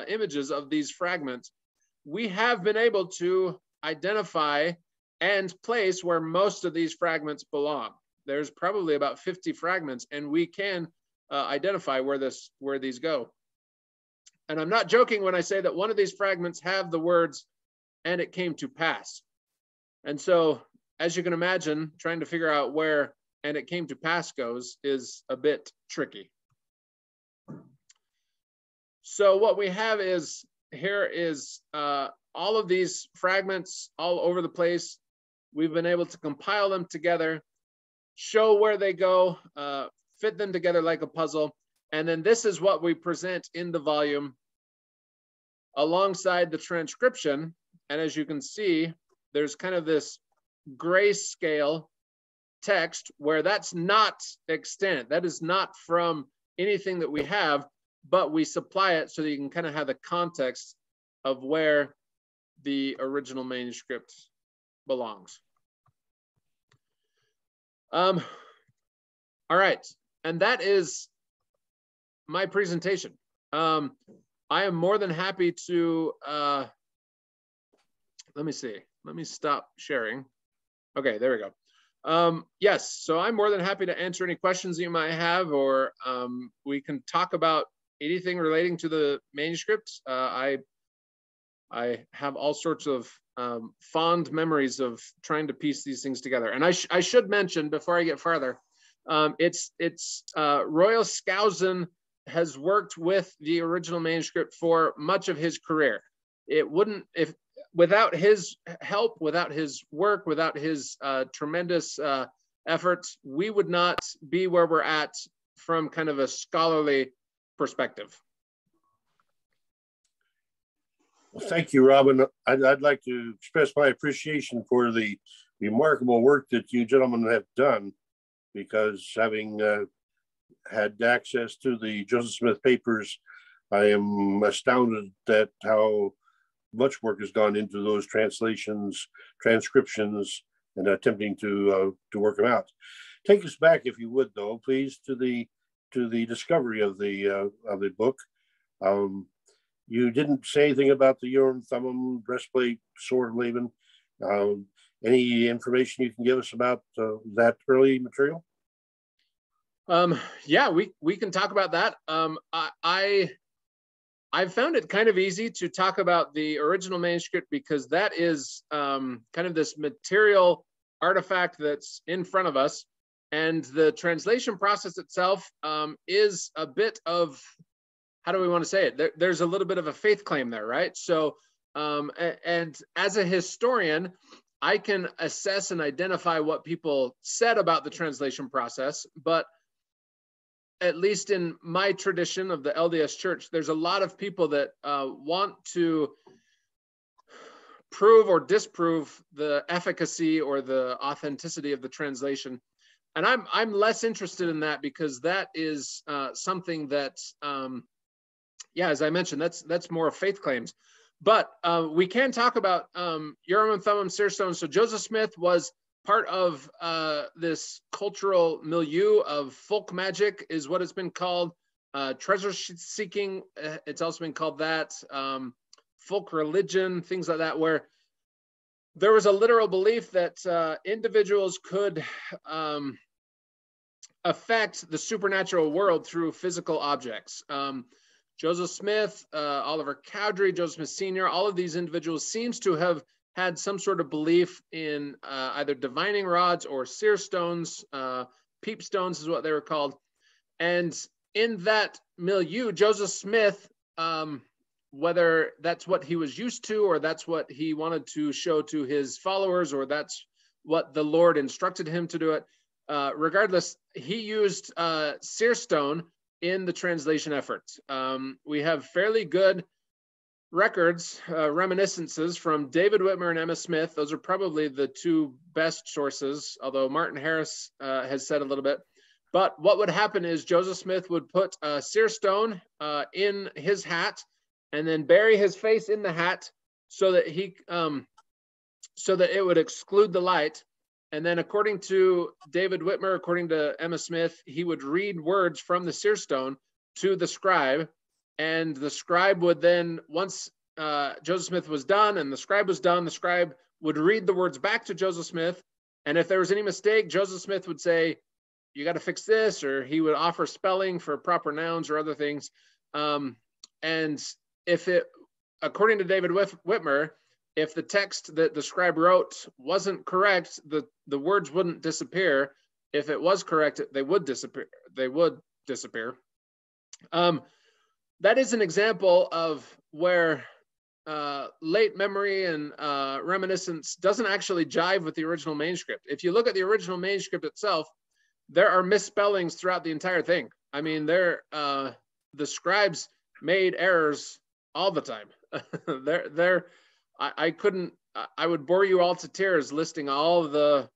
images of these fragments. We have been able to identify and place where most of these fragments belong. There's probably about 50 fragments, and we can identify where these go. And I'm not joking when I say that one of these fragments have the words, "and it came to pass." And so, as you can imagine, trying to figure out where "and it came to pass" goes is a bit tricky. So what we have is, here is all of these fragments all over the place. We've been able to compile them together, show where they go, fit them together like a puzzle. And then this is what we present in the volume alongside the transcription. And as you can see, there's kind of this grayscale text where that's not extant. That is not from anything that we have, but we supply it so that you can kind of have the context of where the original manuscript belongs. All right, and that is my presentation. I am more than happy to, let me see, let me stop sharing. Okay, there we go. Yes, so I'm more than happy to answer any questions you might have, or we can talk about anything relating to the manuscript. I have all sorts of fond memories of trying to piece these things together. And I should mention before I get farther, Royal Skousen has worked with the original manuscript for much of his career. It wouldn't, if without his help, without his work, without his tremendous efforts, we would not be where we're at from kind of a scholarly perspective. Well, thank you, Robin. I'd like to express my appreciation for the remarkable work that you gentlemen have done, because having had access to the Joseph Smith papers, I am astounded at how much work has gone into those translations, transcriptions, and attempting to work them out. Take us back, if you would, though, please, to the discovery of the book. You didn't say anything about the Urim Thummim, breastplate, sword of Laban. Any information you can give us about that early material? Yeah, we can talk about that. I found it kind of easy to talk about the original manuscript because that is kind of this material artifact that's in front of us. And the translation process itself is a bit of, how do we want to say it? There's a little bit of a faith claim there, right? So, and as a historian, I can assess and identify what people said about the translation process, but at least in my tradition of the LDS Church, there's a lot of people that want to prove or disprove the efficacy or the authenticity of the translation. And I'm less interested in that, because that is something that, yeah, as I mentioned, that's more of faith claims. But we can talk about Urim and Thummim, seer stones. So Joseph Smith was part of this cultural milieu of folk magic, is what it's been called. Treasure seeking, it's also been called that. Folk religion, things like that, where there was a literal belief that individuals could affect the supernatural world through physical objects. Joseph Smith, Oliver Cowdery, Joseph Smith Sr., all of these individuals seems to have had some sort of belief in either divining rods or seer stones. Peep stones is what they were called. And in that milieu, Joseph Smith, whether that's what he was used to, or that's what he wanted to show to his followers, or that's what the Lord instructed him to do it, regardless, he used seer stone in the translation effort. We have fairly good records, reminiscences from David Whitmer and Emma Smith. Those are probably the two best sources, although Martin Harris has said a little bit. But what would happen is Joseph Smith would put a seer stone in his hat and then bury his face in the hat so that so that it would exclude the light. And then according to David Whitmer, according to Emma Smith, he would read words from the seer stone to the scribe. And the scribe would then, once Joseph Smith was done and the scribe was done, the scribe would read the words back to Joseph Smith. And if there was any mistake, Joseph Smith would say, "You got to fix this," or he would offer spelling for proper nouns or other things. And if it, according to David Whitmer, if the text that the scribe wrote wasn't correct, the words wouldn't disappear. If it was correct, they would disappear. They would disappear. That is an example of where late memory and reminiscence doesn't actually jive with the original manuscript. If you look at the original manuscript itself, there are misspellings throughout the entire thing. I mean, the scribes made errors all the time. I would bore you all to tears listing all of the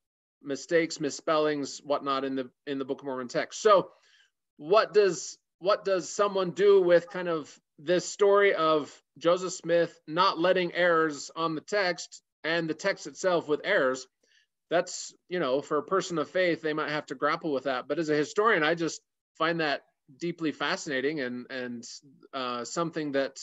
mistakes, misspellings, whatnot in the Book of Mormon text. So what does someone do with kind of this story of Joseph Smith not letting errors on the text and the text itself with errors? That's, for a person of faith, they might have to grapple with that. But as a historian, I just find that deeply fascinating and something that,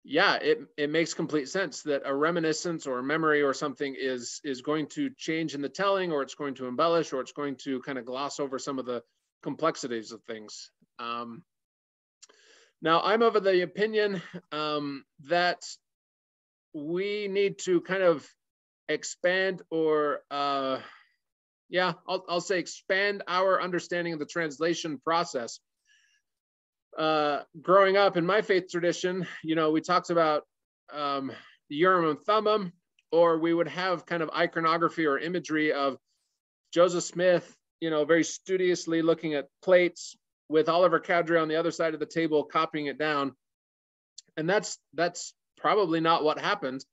it makes complete sense that a reminiscence or a memory or something is going to change in the telling, or it's going to embellish, or it's going to kind of gloss over some of the complexities of things. Now, I'm of the opinion that we need to kind of expand, or I'll say expand our understanding of the translation process. Growing up in my faith tradition, we talked about the Urim and Thummim, or we would have kind of iconography or imagery of Joseph Smith, very studiously looking at plates with Oliver Cowdery on the other side of the table, copying it down. And that's probably not what happened,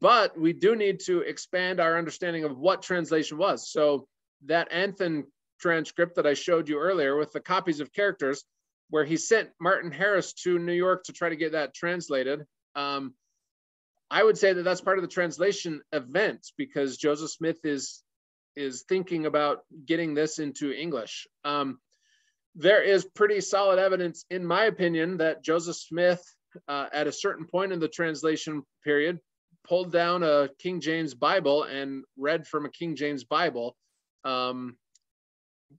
but we do need to expand our understanding of what translation was. So that Anthon transcript that I showed you earlier with the copies of characters, where he sent Martin Harris to New York to try to get that translated, I would say that that's part of the translation event, because Joseph Smith is thinking about getting this into English. There is pretty solid evidence, in my opinion, that Joseph Smith, at a certain point in the translation period, pulled down a King James Bible and read from a King James Bible,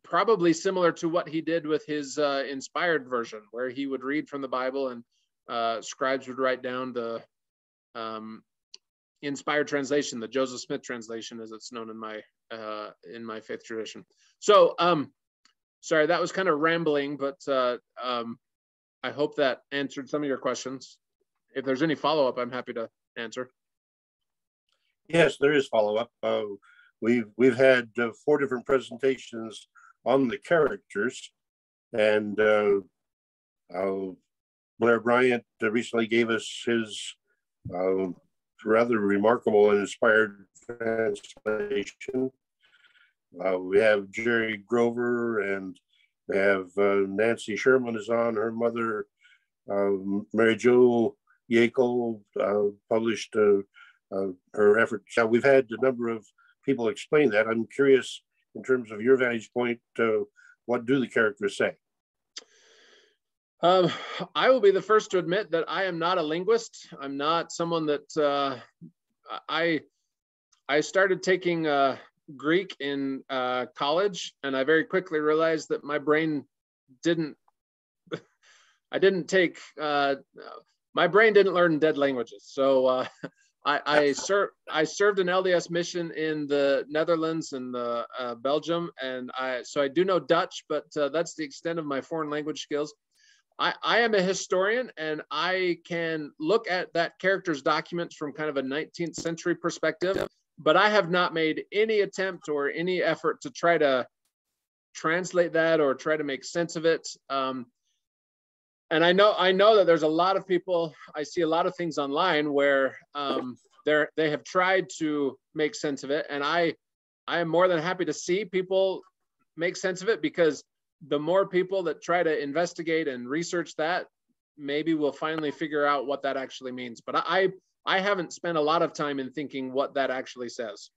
probably similar to what he did with his inspired version, where he would read from the Bible and scribes would write down the inspired translation, the Joseph Smith translation, as it's known in my faith tradition. So, sorry, that was kind of rambling, but I hope that answered some of your questions. If there's any follow-up, I'm happy to answer. Yes, there is follow-up. We've had 4 different presentations on the characters, and Blair Bryant recently gave us his rather remarkable and inspired translation. We have Jerry Grover, and we have Nancy Sherman is on. Her mother, Mary Jo Yakel, published her efforts. Now, we've had a number of people explain that. I'm curious, in terms of your vantage point, what do the characters say? I will be the first to admit that I am not a linguist. I'm not someone that I started taking Greek in college, and I very quickly realized that my brain didn't learn dead languages. So I served an LDS mission in the Netherlands and Belgium, and so I do know Dutch, but that's the extent of my foreign language skills. I am a historian, and I can look at that character's documents from kind of a 19th century perspective, but I have not made any attempt or any effort to try to translate that or try to make sense of it. And I know that there's a lot of people, I see a lot of things online where they have tried to make sense of it, and I am more than happy to see people make sense of it, because the more people that try to investigate and research that, maybe we'll finally figure out what that actually means. But I haven't spent a lot of time in thinking what that actually says.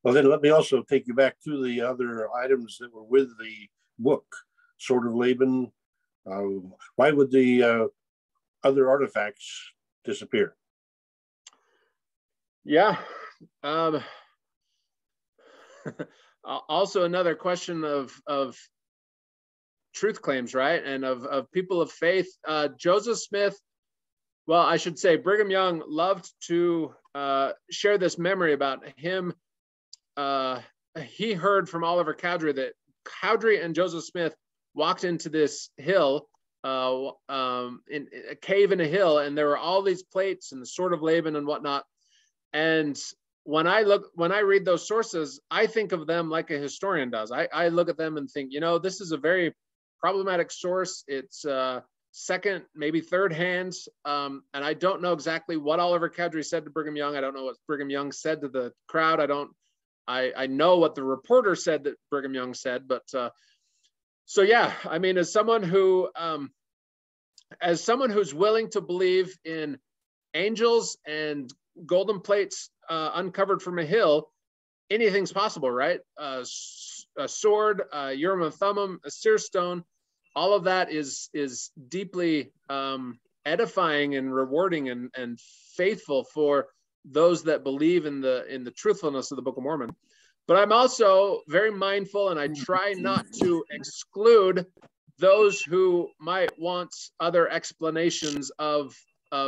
Well, then let me also take you back to the other items that were with the book. Sword of Laban. Why would the other artifacts disappear? Yeah. Also another question of truth claims, right? And of people of faith. Joseph Smith, well, I should say Brigham Young loved to share this memory about him. He heard from Oliver Cowdery that Cowdery and Joseph Smith walked into this hill, in a cave in a hill, and there were all these plates and the Sword of Laban and whatnot. And when I read those sources, I think of them like a historian does. I look at them and think, this is a very problematic source. It's second, maybe third hand. And I don't know exactly what Oliver Cowdery said to Brigham Young. I don't know what Brigham Young said to the crowd. I know what the reporter said that Brigham Young said, but so yeah, I mean, as someone who's willing to believe in angels and golden plates uncovered from a hill, anything's possible, right? A sword, Urim and Thummim, a seer stone, all of that is deeply edifying and rewarding and faithful for those that believe in the truthfulness of the Book of Mormon. But I'm also very mindful, and I try not to exclude those who might want other explanations of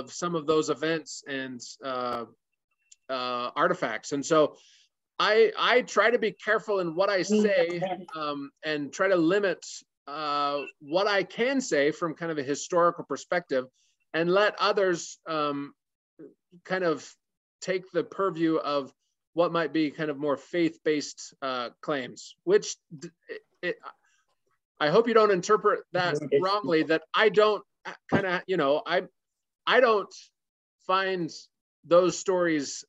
some of those events and artifacts. And so I try to be careful in what I say, and try to limit what I can say from kind of a historical perspective, and let others kind of take the purview of what might be kind of more faith-based claims, which I hope you don't interpret that wrongly, that I don't kind of, I don't find those stories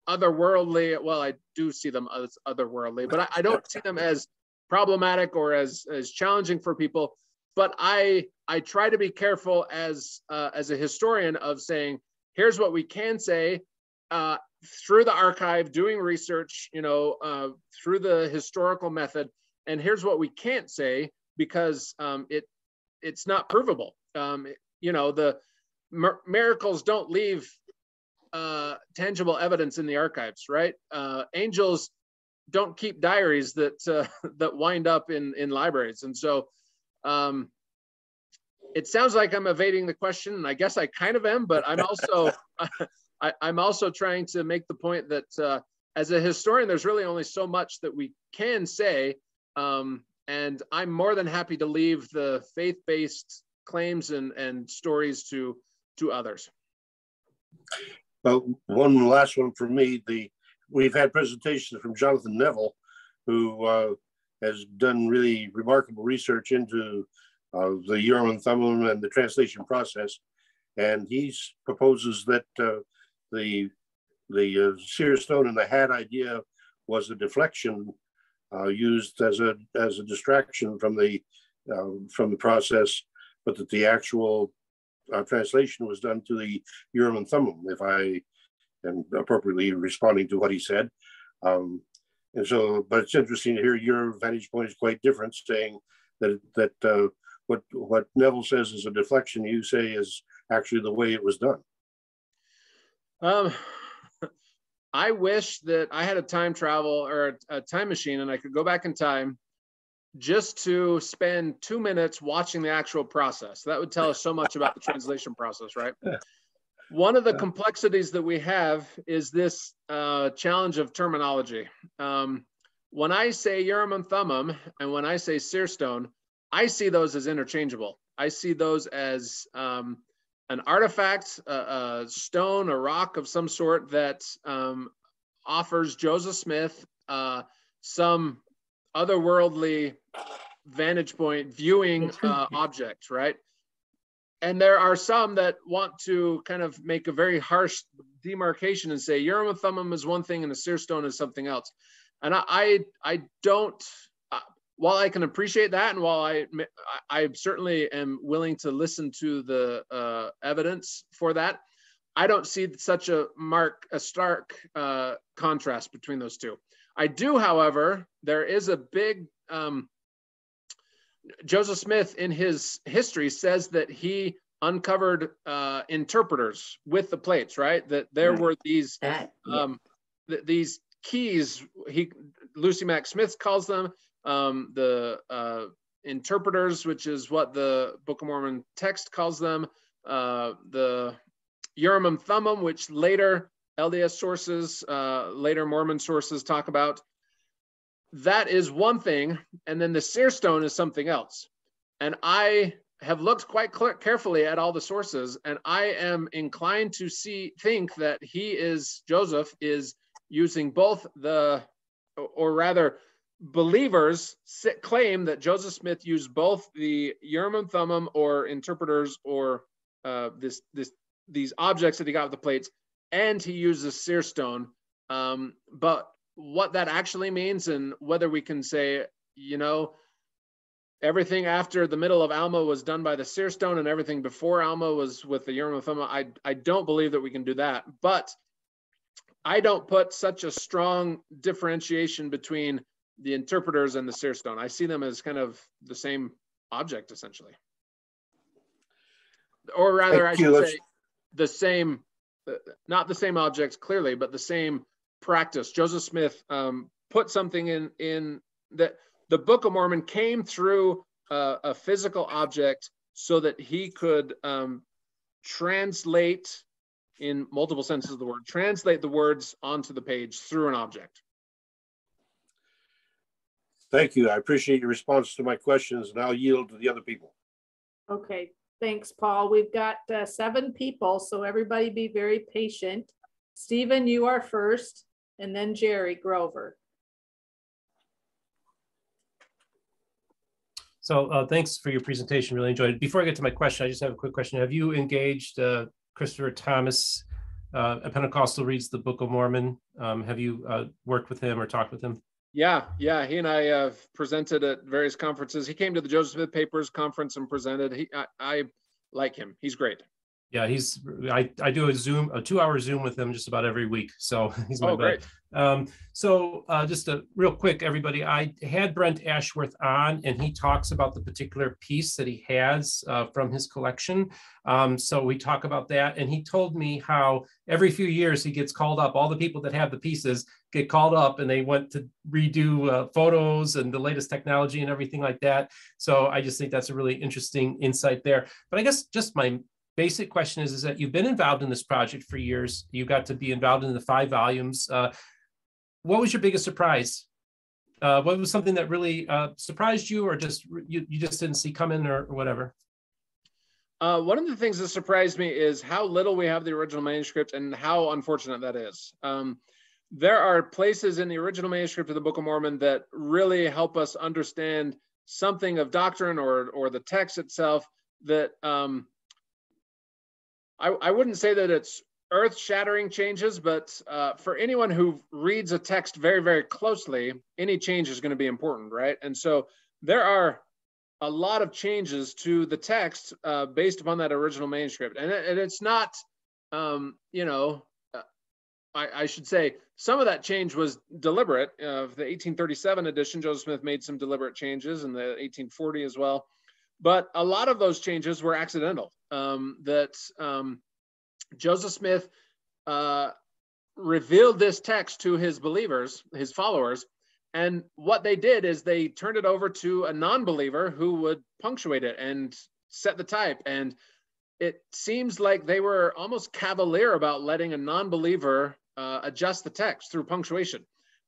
otherworldly. Well, I do see them as otherworldly, but I don't see them as problematic or as challenging for people. But I try to be careful as a historian of saying, here's what we can say through the archive, doing research, through the historical method, and here's what we can't say because it's not provable. The miracles don't leave tangible evidence in the archives, right? Angels don't keep diaries that wind up in libraries, and so it sounds like I'm evading the question, and I guess I kind of am, but I'm also I'm also trying to make the point that as a historian, there's really only so much that we can say, and I'm more than happy to leave the faith-based claims and stories to others. Well, one last one for me. We've had presentations from Jonathan Neville, who has done really remarkable research into the Urim and Thummim and the translation process, and he proposes that the seer stone and the hat idea was a deflection used as a distraction from the process, but that the actual translation was done to the Urim and Thummim, if I am appropriately responding to what he said. And so, but it's interesting to hear your vantage point is quite different, saying that what Neville says is a deflection, you say is actually the way it was done. I wish that I had a time travel or a time machine and I could go back in time just to spend 2 minutes watching the actual process. That would tell us so much about the translation process, right? One of the complexities that we have is this challenge of terminology. When I say Urim and Thummim and when I say seer stone, I see those as interchangeable. I see those as an artifact, a stone, a rock of some sort that offers Joseph Smith some otherworldly vantage point viewing object, right? And there are some that want to kind of make a very harsh demarcation and say Urim and Thummim is one thing and a seer stone is something else. And I don't, while I can appreciate that, and while I certainly am willing to listen to the evidence for that, I don't see such a stark contrast between those two. I do, however, there is a big, Joseph Smith in his history says that he uncovered interpreters with the plates, right? That there were these these keys, Lucy Mack Smith calls them, the interpreters, which is what the Book of Mormon text calls them, the Urim and Thummim, which later LDS sources, later Mormon sources talk about. That is one thing, and then the seer stone is something else. And I have looked quite carefully at all the sources, and I am inclined to think that Joseph is using both or rather, believers claim that Joseph Smith used both the Urim and Thummim or interpreters or these objects that he got with the plates, and he used the seer stone. But what that actually means, and whether we can say, everything after the middle of Alma was done by the seer stone and everything before Alma was with the Urim and Thummim, I don't believe that we can do that. But I don't put such a strong differentiation between the interpreters and the seer stone. I see them as kind of the same object, essentially. Or rather, I should say the same, not the same objects clearly, but the same practice. Joseph Smith put something in that the Book of Mormon came through a physical object so that he could translate, in multiple senses of the word, translate the words onto the page through an object. Thank you. I appreciate your response to my questions, and I'll yield to the other people. Okay, thanks, Paul. We've got 7 people, so everybody be very patient. Stephen, you are first, and then Jerry Grover. So thanks for your presentation. Really enjoyed it. Before I get to my question, I just have a quick question. Have you engaged Christopher Thomas, a Pentecostal, reads the Book of Mormon? Have you worked with him or talked with him? Yeah. He and I have presented at various conferences. He came to the Joseph Smith Papers conference and presented. I like him. He's great. Yeah, I do a 2-hour Zoom with him just about every week. So he's my buddy. So just a real quick, everybody, I had Brent Ashworth on, and he talks about the particular piece that he has from his collection. So we talk about that, and he told me how every few years he gets called up. All the people that have the pieces get called up, and they went to redo photos and the latest technology and everything like that. So I just think that's a really interesting insight there. But I guess just my basic question is that you've been involved in this project for years. You got to be involved in the 5 volumes. What was your biggest surprise? What was something that really surprised you, or just you just didn't see coming, or whatever? One of the things that surprised me is how little we have the original manuscript and how unfortunate that is. There are places in the original manuscript of the Book of Mormon that really help us understand something of doctrine or the text itself that I wouldn't say that it's earth-shattering changes, but for anyone who reads a text very, very closely, any change is going to be important, right? And so there are a lot of changes to the text based upon that original manuscript. And it's not, I should say some of that change was deliberate. The 1837 edition, Joseph Smith made some deliberate changes, in the 1840 as well. But a lot of those changes were accidental. Joseph Smith revealed this text to his believers, his followers, and what they did is they turned it over to a non-believer who would punctuate it and set the type. And it seems like they were almost cavalier about letting a non-believer adjust the text through punctuation.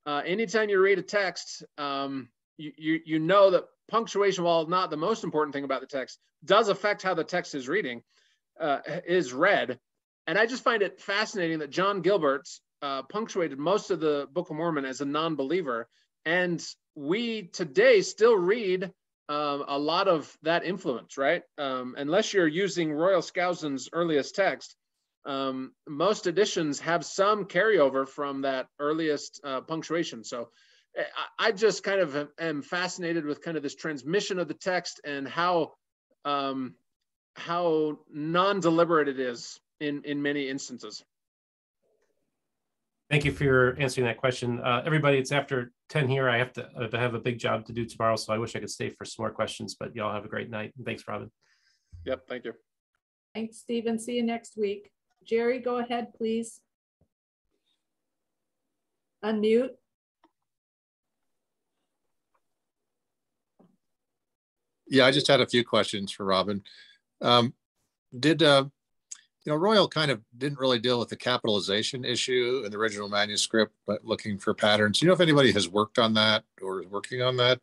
Anytime you read a text, you know that punctuation, while not the most important thing about the text, does affect how the text is read. And I just find it fascinating that John Gilbert punctuated most of the Book of Mormon as a non-believer. And we today still read a lot of that influence, right? Unless you're using Royal Skousen's earliest text, most editions have some carryover from that earliest punctuation. So I just kind of am fascinated with kind of this transmission of the text and how non-deliberate it is in many instances. Thank you for answering that question. Everybody, it's after 10 here. I have to have a big job to do tomorrow, so I wish I could stay for some more questions, but y'all have a great night. And thanks, Robin. Yep, thank you. Thanks, Stephen. See you next week. Jerry, go ahead, please. Unmute. Yeah, I just had a few questions for Robin. Did Royal kind of didn't really deal with the capitalization issue in the original manuscript, but looking for patterns. Do you know if anybody has worked on that or is working on that?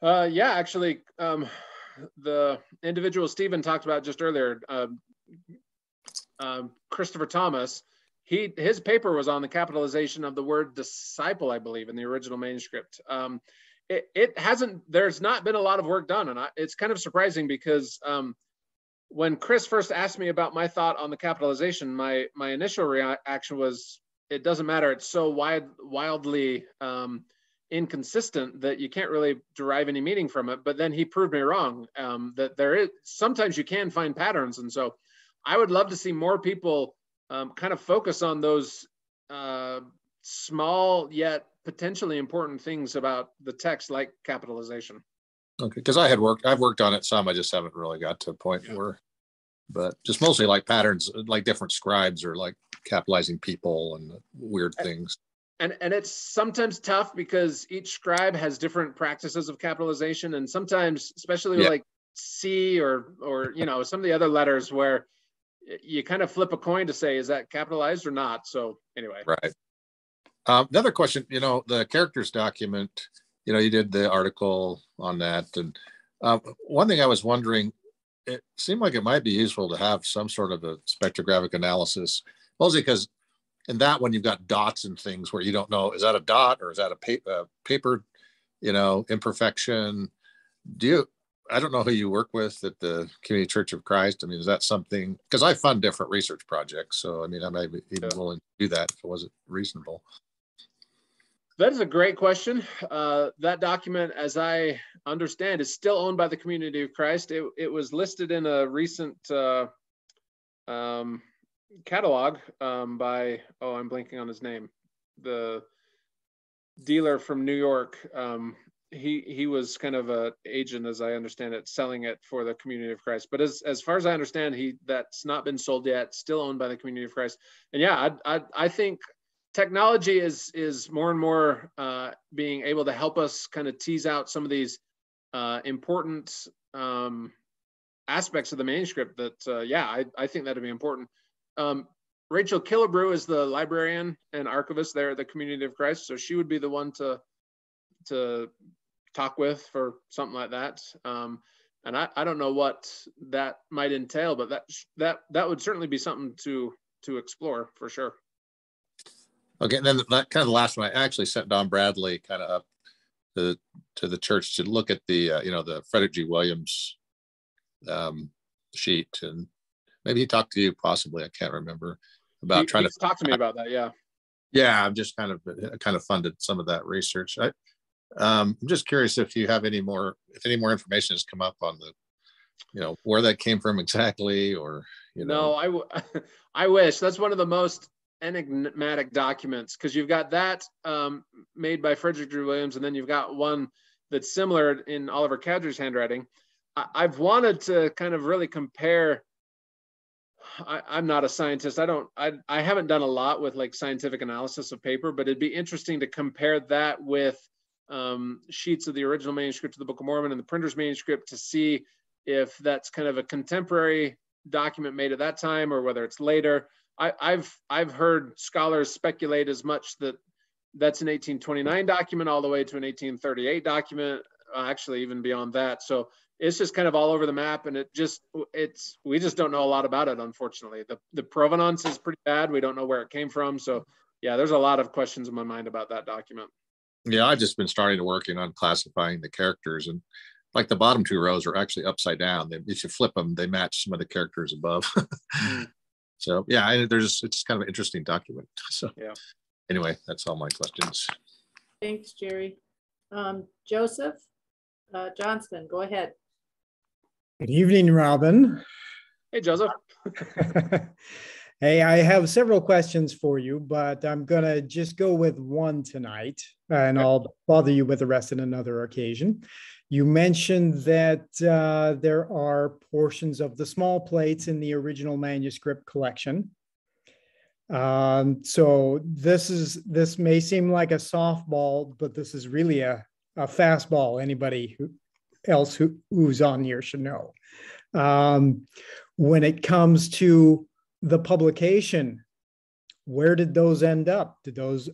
Yeah, actually, the individual Stephen talked about just earlier, Christopher Thomas, his paper was on the capitalization of the word disciple, I believe, in the original manuscript. There's not been a lot of work done, and it's kind of surprising because when Chris first asked me about my thought on the capitalization, my initial reaction was, it doesn't matter. It's so wildly inconsistent that you can't really derive any meaning from it. But then he proved me wrong, that sometimes you can find patterns. And so I would love to see more people kind of focus on those small yet potentially important things about the text, like capitalization. Okay, because I've worked on it some. I just haven't really got to a point where, but just mostly like patterns, like different scribes or like capitalizing people and weird things. And it's sometimes tough because each scribe has different practices of capitalization, and sometimes, especially with like C or some of the other letters, where you kind of flip a coin to say, is that capitalized or not? So anyway. Right. The other question, the characters document, you did the article on that. And one thing I was wondering, it seemed like it might be useful to have some sort of a spectrographic analysis, mostly because in that one, you've got dots and things where you don't know, is that a dot or is that a paper, imperfection? I don't know who you work with at the Community Church of Christ. I mean, is that something, because I fund different research projects. So, I mean, I might be even willing to do that if it wasn't reasonable. That is a great question. That document, as I understand, is still owned by the Community of Christ. It was listed in a recent catalog by, I'm blanking on his name, the dealer from New York. He was kind of an agent, as I understand it, selling it for the Community of Christ. But as far as I understand, that's not been sold yet, still owned by the Community of Christ. And yeah, I think technology is more and more being able to help us kind of tease out some of these important aspects of the manuscript that, I think that'd be important. Rachel Killebrew is the librarian and archivist there at the Community of Christ. So she would be the one to talk with for something like that. And I don't know what that might entail, but that would certainly be something to explore for sure. Okay, and then that kind of the last one, I actually sent Don Bradley kind of up to the church to look at the the Frederick G. Williams sheet, and maybe he talked to you possibly. I can't remember about trying to talk to me about that. Yeah, I've just kind of funded some of that research. I'm just curious if you have any more information has come up on the where that came from exactly, or No, I wish. That's one of the most enigmatic documents, because you've got that made by Frederick Drew Williams, and then you've got one that's similar in Oliver Cowdery's handwriting. I've wanted to kind of really compare. I'm not a scientist. I haven't done a lot with like scientific analysis of paper, but it'd be interesting to compare that with sheets of the original manuscript of the Book of Mormon and the printer's manuscript to see if that's kind of a contemporary document made at that time or whether it's later. I've heard scholars speculate as much that's an 1829 document all the way to an 1838 document, actually even beyond that. So it's just kind of all over the map, and we just don't know a lot about it, unfortunately. The provenance is pretty bad. We don't know where it came from. So yeah, there's a lot of questions in my mind about that document. Yeah, I've just been starting to working on classifying the characters, and like the bottom two rows are actually upside down. If you flip them, they match some of the characters above. So yeah, it's kind of an interesting document. So yeah. Anyway, that's all my questions. Thanks, Jerry. Joseph Johnston, go ahead. Good evening, Robin. Hey, Joseph. Hey, I have several questions for you, but I'm going to just go with one tonight, and I'll bother you with the rest on another occasion. You mentioned that there are portions of the small plates in the original manuscript collection. So this may seem like a softball, but this is really a fastball. Anybody else who's on here should know. When it comes to the publication, where did those end up?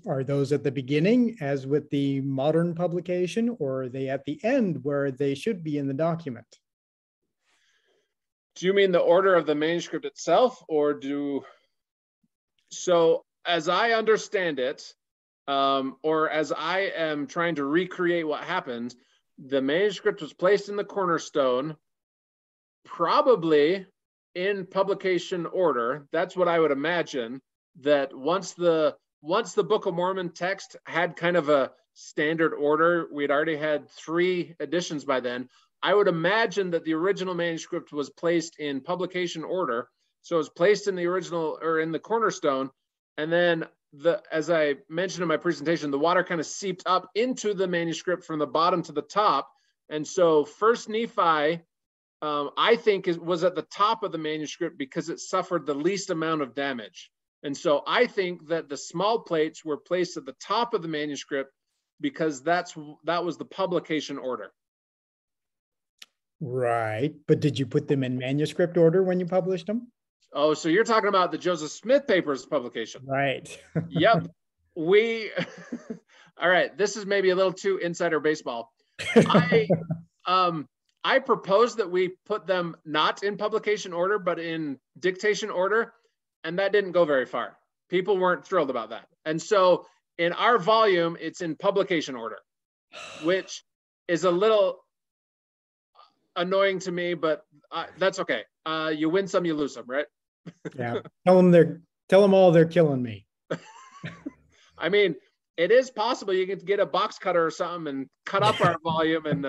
Are those at the beginning, as with the modern publication, or are they at the end where they should be in the document? Do you mean the order of the manuscript itself, or so as I understand it, or as I am trying to recreate what happened, the manuscript was placed in the cornerstone, probably in publication order. That's what I would imagine, that once the Book of Mormon text had kind of a standard order, we'd already had 3 editions by then. I would imagine that the original manuscript was placed in publication order. So it was placed in the original, or in the cornerstone. And then as I mentioned in my presentation, the water kind of seeped up into the manuscript from the bottom to the top. And so First Nephi, I think was at the top of the manuscript because it suffered the least amount of damage. And so I think that the small plates were placed at the top of the manuscript because that was the publication order. Right. But did you put them in manuscript order when you published them? Oh, so you're talking about the Joseph Smith papers publication. Right. Yep. All right, this is maybe a little too insider baseball. I proposed that we put them not in publication order, but in dictation order, and that didn't go very far. People weren't thrilled about that. And so in our volume, it's in publication order, which is a little annoying to me, but that's okay. You win some, you lose some, right? Yeah. Tell them all they're killing me. I mean, it is possible you can get a box cutter or something and cut up our volume, and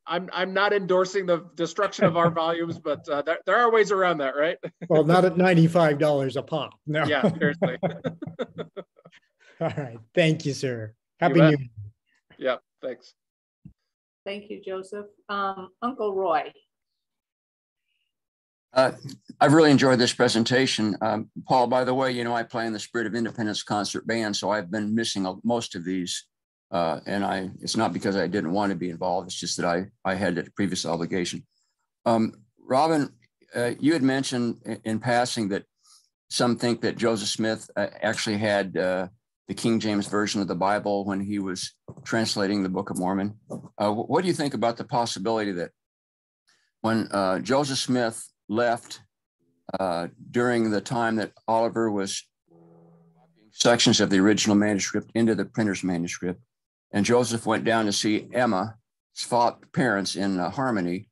I'm not endorsing the destruction of our volumes, but there are ways around that, right? Well, not at $95 a pop. No. Yeah, seriously. All right. Thank you, sir. Happy New Year. Yeah, thanks. Thank you, Joseph. Uncle Roy. I've really enjoyed this presentation. Paul, by the way, I play in the Spirit of Independence concert band, so I've been missing most of these. And it's not because I didn't want to be involved, it's just that I had a previous obligation. Robin, you had mentioned in passing that some think that Joseph Smith actually had the King James Version of the Bible when he was translating the Book of Mormon. What do you think about the possibility that when Joseph Smith left during the time that Oliver was copying sections of the original manuscript into the printer's manuscript, and Joseph went down to see Emma's parents in Harmony,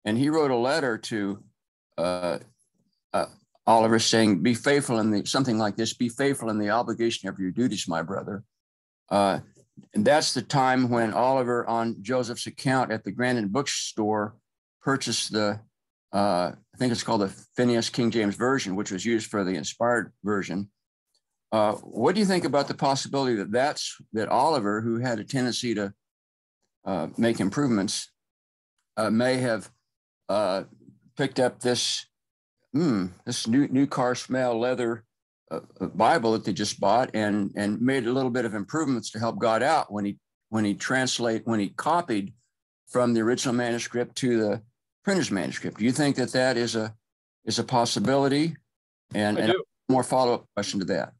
and he wrote a letter to Oliver saying, be faithful in something like this, be faithful in the obligation of your duties, my brother. And that's the time when Oliver, on Joseph's account at the Grandin bookstore, purchased I think it's called the Phineas King James Version, which was used for the inspired version. What do you think about the possibility that Oliver, who had a tendency to make improvements, may have picked up this new car smell leather Bible that they just bought and made a little bit of improvements to help God out when he copied from the original manuscript to the printer's manuscript? Do you think that is a possibility? And a more follow-up question to that.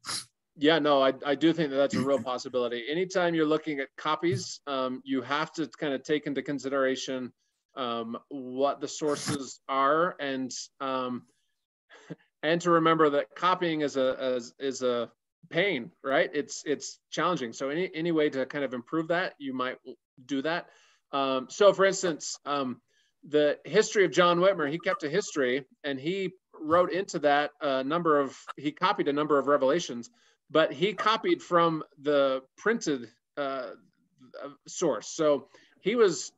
Yeah, no, I do think that's a real possibility. Anytime you're looking at copies, you have to kind of take into consideration what the sources are, and to remember that copying is a pain, right? It's challenging. So any way to kind of improve that, you might do that. So for instance, the history of John Whitmer, he kept a history, and he wrote into that he copied a number of revelations, but he copied from the printed source. So he was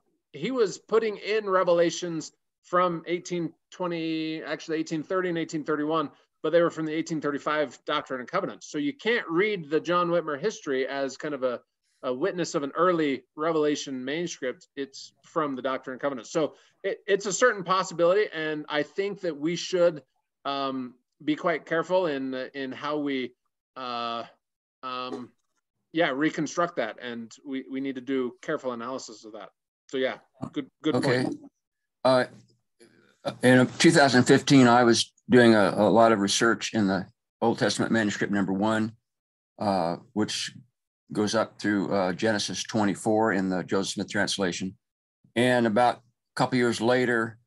putting in revelations from 1830 and 1831, but they were from the 1835 Doctrine and Covenants. So you can't read the John Whitmer history as kind of a witness of an early Revelation manuscript. It's from the Doctrine and Covenants. So it's a certain possibility, and I think that we should be quite careful in how we reconstruct that, and we need to do careful analysis of that. So yeah, good okay. point. In 2015, I was doing a lot of research in the Old Testament manuscript number 1, which goes up through Genesis 24 in the Joseph Smith translation. And about a couple years later,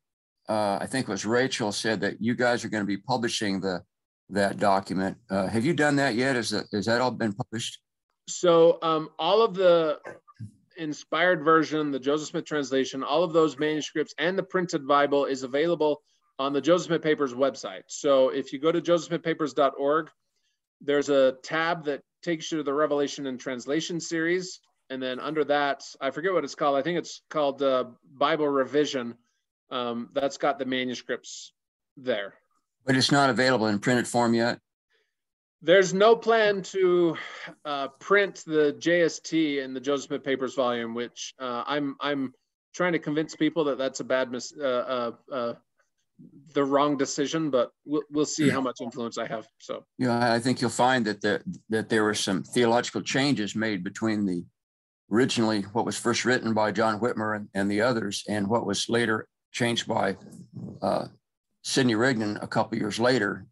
I think it was Rachel said that you guys are going to be publishing that document. Have you done that yet? Has that all been published? So all of the inspired version, the Joseph Smith translation, all of those manuscripts and the printed Bible is available on the Joseph Smith Papers website. So if you go to josephsmithpapers.org, there's a tab that takes you to the Revelation and Translation series. And then under that, I forget what it's called. I think it's called Bible Revision. That's got the manuscripts there. But it's not available in printed form yet? There's no plan to print the JST in the Joseph Smith Papers volume, which I'm trying to convince people that that's a bad the wrong decision, but we'll see how much influence I have. So yeah, I think you'll find that there were some theological changes made between the originally what was first written by John Whitmer and the others, and what was later changed by Sidney Rigdon a couple years later.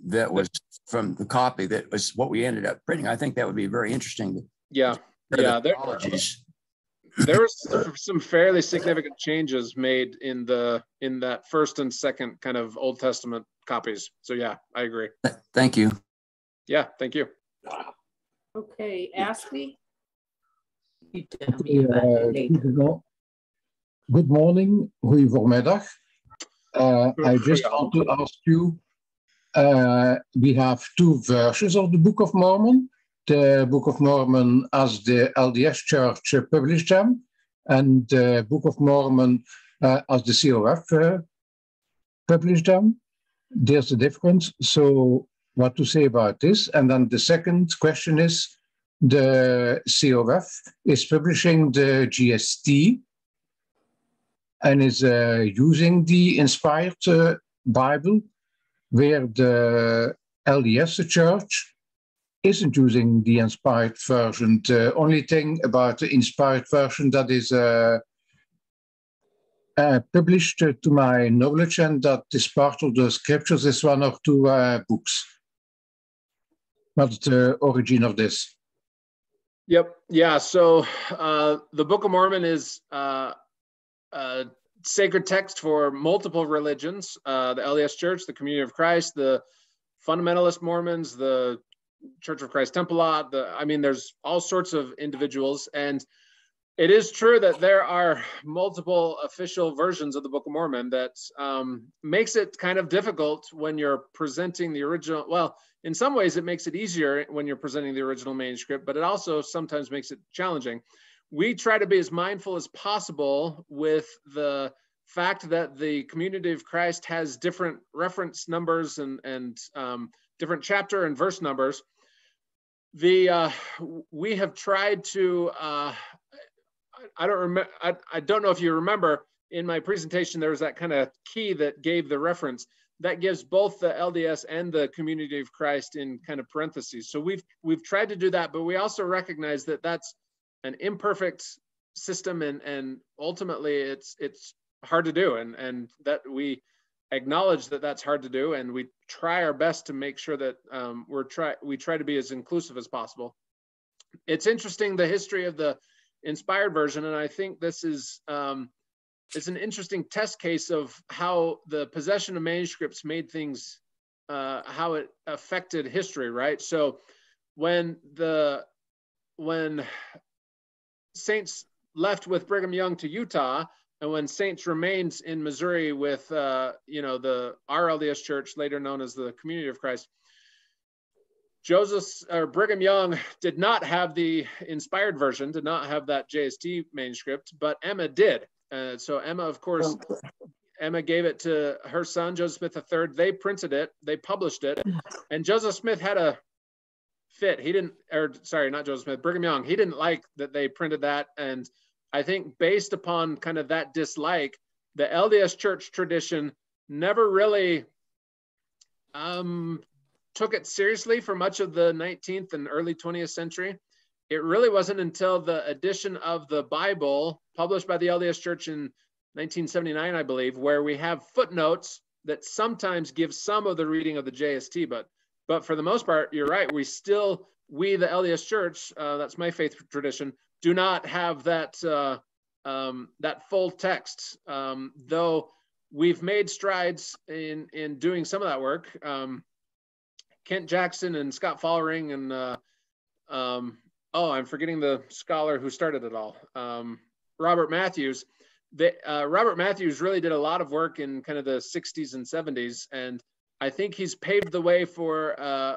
That was from the copy that was what we ended up printing. I think that would be very interesting. Yeah. There were some fairly significant changes made in that first and second kind of Old Testament copies. So yeah, I agree. Thank you. Yeah, thank you. Okay, Ashley. Good morning, goedemiddag. I just want to ask you, we have 2 versions of the Book of Mormon. The Book of Mormon as the LDS Church published them, and the Book of Mormon as the COF published them. There's a difference. So what to say about this? And then the second question is, the COF is publishing the GST and is using the inspired Bible, where the LDS Church isn't using the inspired version. The only thing about the inspired version that is published to my knowledge, and that is part of the scriptures, is 1 or 2 books. What's the origin of this? Yep. Yeah. So the Book of Mormon is sacred text for multiple religions, the LDS Church, the Community of Christ, the Fundamentalist Mormons, the Church of Christ Templeot, there's all sorts of individuals. And it is true that there are multiple official versions of the Book of Mormon that makes it kind of difficult when you're presenting the original. Well, in some ways it makes it easier when you're presenting the original manuscript, but it also sometimes makes it challenging. We try to be as mindful as possible with the fact that the Community of Christ has different reference numbers and different chapter and verse numbers. We have tried to, I don't know if you remember, in my presentation, there was that kind of key that gave the reference that gives both the LDS and the Community of Christ in kind of parentheses. So we've tried to do that, but we also recognize that that's an imperfect system, and ultimately it's hard to do, and that we acknowledge that that's hard to do, and we try our best to make sure that we try to be as inclusive as possible. It's interesting, the history of the inspired version, and I think this is it's an interesting test case of how the possession of manuscripts made things, how it affected history, right? So when Saints left with Brigham Young to Utah, and when Saints remained in Missouri with the RLDS Church, later known as the Community of Christ, Brigham Young did not have the inspired version, did not have that JST manuscript, but Emma did. So Emma, of course, Emma gave it to her son, Joseph Smith III. They printed it, they published it, and Joseph Smith had a fit. Not Joseph Smith, Brigham Young. He didn't like that they printed that, and I think based upon kind of that dislike, the LDS Church tradition never really took it seriously for much of the 19th and early 20th century. it really wasn't until the edition of the Bible published by the LDS Church in 1979, I believe, where we have footnotes that sometimes give some of the reading of the JST, but for the most part, you're right. We, the LDS Church, that's my faith tradition, do not have that that full text. Though we've made strides in doing some of that work. Kent Jackson and Scott Follering and I'm forgetting the scholar who started it all, Robert Matthews. Robert Matthews really did a lot of work in kind of the 60s and 70s, and I think he's paved the way for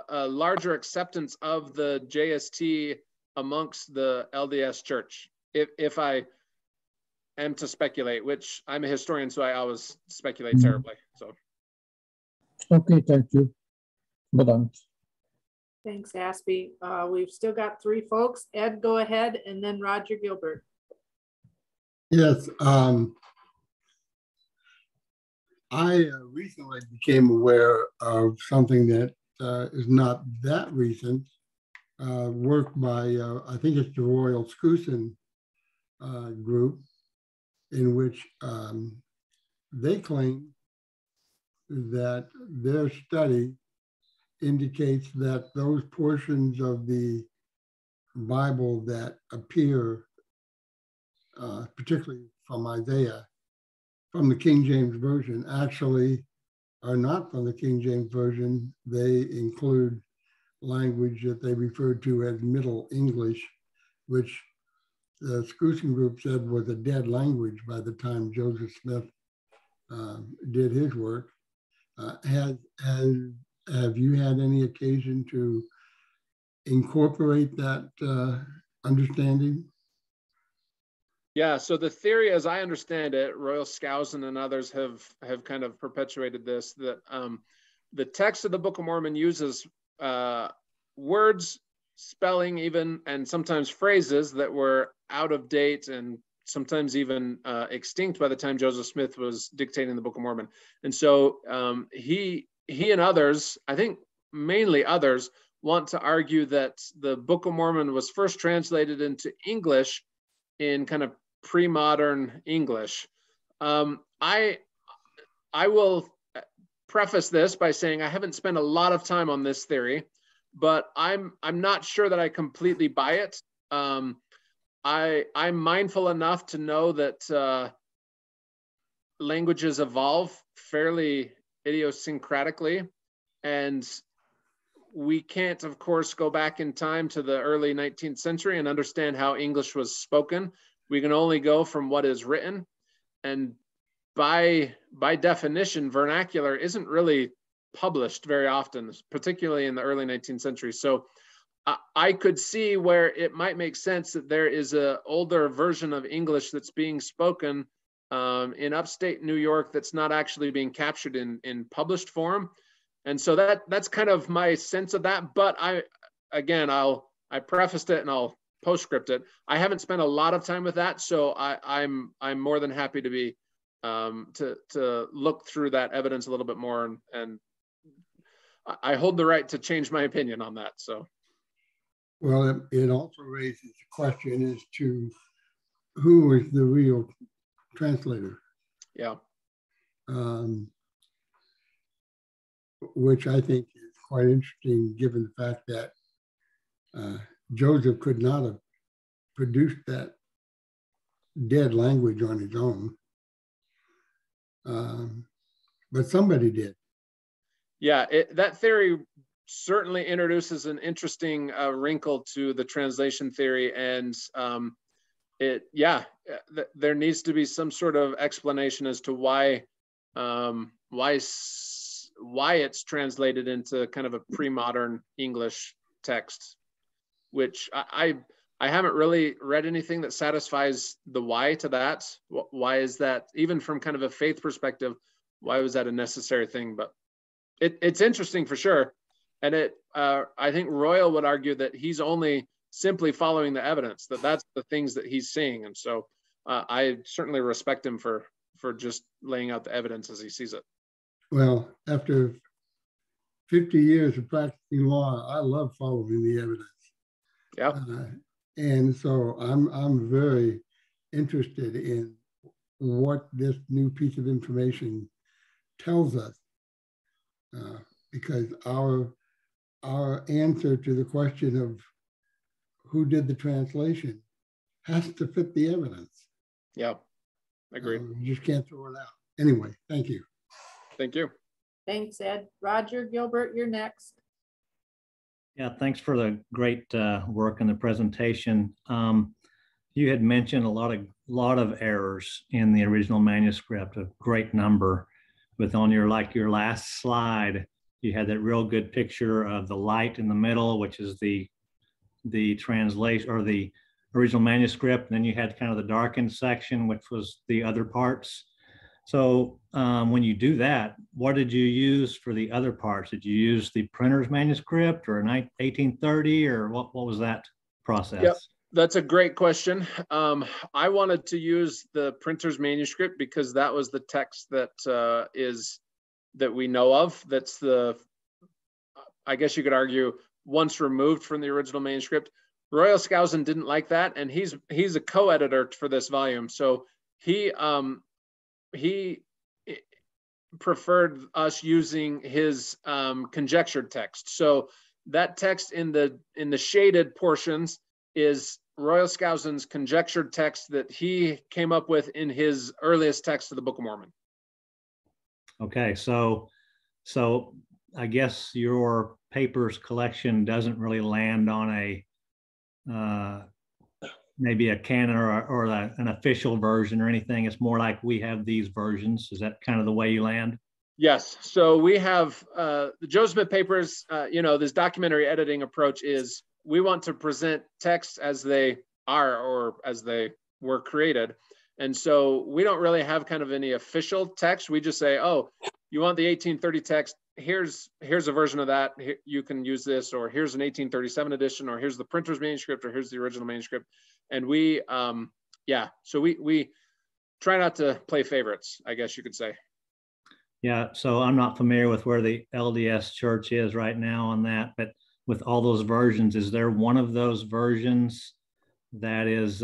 a larger acceptance of the JST amongst the LDS Church. If I am to speculate, which I'm a historian, so I always speculate terribly. So. Okay, thank you. Bedankt. Thanks, Aspie. We've still got 3 folks. Ed, go ahead, and then Roger Gilbert. Yes, I recently became aware of something that is not that recent, work by, I think it's the Royal Scusin group, in which they claim that their study indicates that those portions of the Bible that appear, particularly from Isaiah, from the King James Version, actually are not from the King James Version. They include language that they refer to as Middle English, which the Scusin group said was a dead language by the time Joseph Smith did his work. Have you had any occasion to incorporate that understanding? Yeah, so the theory, as I understand it, Royal Skousen and others have kind of perpetuated this, that the text of the Book of Mormon uses words, spelling even, and sometimes phrases that were out of date and sometimes even extinct by the time Joseph Smith was dictating the Book of Mormon. And so he and others, I think mainly others, want to argue that the Book of Mormon was first translated into English in kind of pre-modern English. I will preface this by saying I haven't spent a lot of time on this theory, but I'm not sure that I completely buy it. I'm mindful enough to know that languages evolve fairly idiosyncratically, and we can't, of course, go back in time to the early 19th century and understand how English was spoken. We can only go from what is written, and by definition, vernacular isn't really published very often, particularly in the early 19th century. So I could see where it might make sense that there is an older version of English that's being spoken in upstate New York that's not actually being captured in published form. And so that's kind of my sense of that. But I prefaced it and I'll postscript it. I haven't spent a lot of time with that, so I'm more than happy to be to look through that evidence a little bit more, and I hold the right to change my opinion on that. So. Well, it also raises the question as to who is the real translator. Yeah. Which I think is quite interesting, given the fact that Joseph could not have produced that dead language on his own, but somebody did. Yeah, that theory certainly introduces an interesting wrinkle to the translation theory, and there needs to be some sort of explanation as to why it's translated into kind of a pre-modern English text, which I haven't really read anything that satisfies the why to that. Why is that, even from kind of a faith perspective, why was that a necessary thing? But it's interesting for sure. And I think Royal would argue that he's only simply following the evidence, that's the things that he's seeing. And so I certainly respect him for just laying out the evidence as he sees it. Well, after 50 years of practicing law, I love following the evidence. Yeah. And so I'm very interested in what this new piece of information tells us, because our answer to the question of who did the translation has to fit the evidence. Yeah, agreed. You just can't throw it out. Anyway, thank you. Thank you. Thanks, Ed. Roger Gilbert, you're next. Yeah, thanks for the great work in the presentation. You had mentioned a lot of errors in the original manuscript, a great number. With on your last slide, you had that real good picture of the light in the middle, which is the translation or the original manuscript, and then you had kind of the darkened section, which was the other parts. So when you do that, what did you use for the other parts? Did you use the printer's manuscript or 1830, or what was that process? Yep, that's a great question. I wanted to use the printer's manuscript because that was the text that that we know of. That's I guess you could argue, once removed from the original manuscript. Royal Skousen didn't like that, and he's a co-editor for this volume, so he preferred us using his conjectured text. So that text in the shaded portions is Royal Skousen's conjectured text that he came up with in his earliest text of the Book of Mormon. Okay, so I guess your papers collection doesn't really land on a maybe a canon or an official version or anything. It's more like we have these versions. Is that kind of the way you land? Yes. So we have the Joseph Smith papers. This documentary editing approach is we want to present texts as they are or as they were created. And so we don't really have kind of any official text. We just say, oh, you want the 1830 text? Here's a version of that. Here, you can use this, or here's an 1837 edition, or here's the printer's manuscript, or here's the original manuscript. And we try not to play favorites, I guess you could say. Yeah, so I'm not familiar with where the LDS church is right now on that, but with all those versions, is there one of those versions that is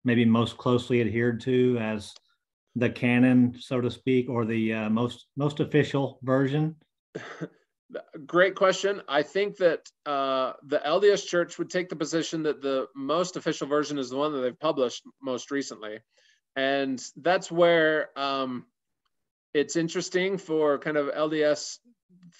maybe most closely adhered to as the canon, so to speak, or the most official version? Great question. I think that the LDS Church would take the position that the most official version is the one that they've published most recently. And that's where it's interesting for kind of LDS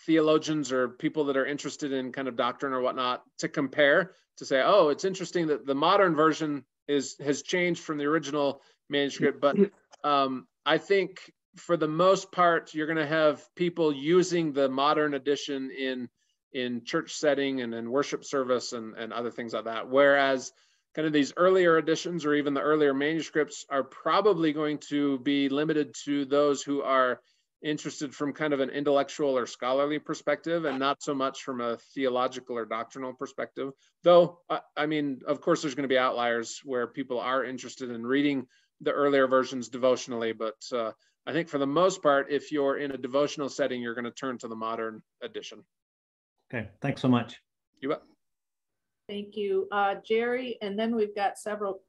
theologians or people that are interested in kind of doctrine or whatnot to compare, to say, oh, it's interesting that the modern version has changed from the original manuscript. But I think for the most part, you're going to have people using the modern edition in church setting and in worship service and other things like that. Whereas kind of these earlier editions or even the earlier manuscripts are probably going to be limited to those who are interested from kind of an intellectual or scholarly perspective and not so much from a theological or doctrinal perspective. Though, I mean, of course, there's going to be outliers where people are interested in reading the earlier versions devotionally, but I think for the most part, if you're in a devotional setting, you're going to turn to the modern edition. Okay, thanks so much. You bet. Thank you, Jerry. And then we've got several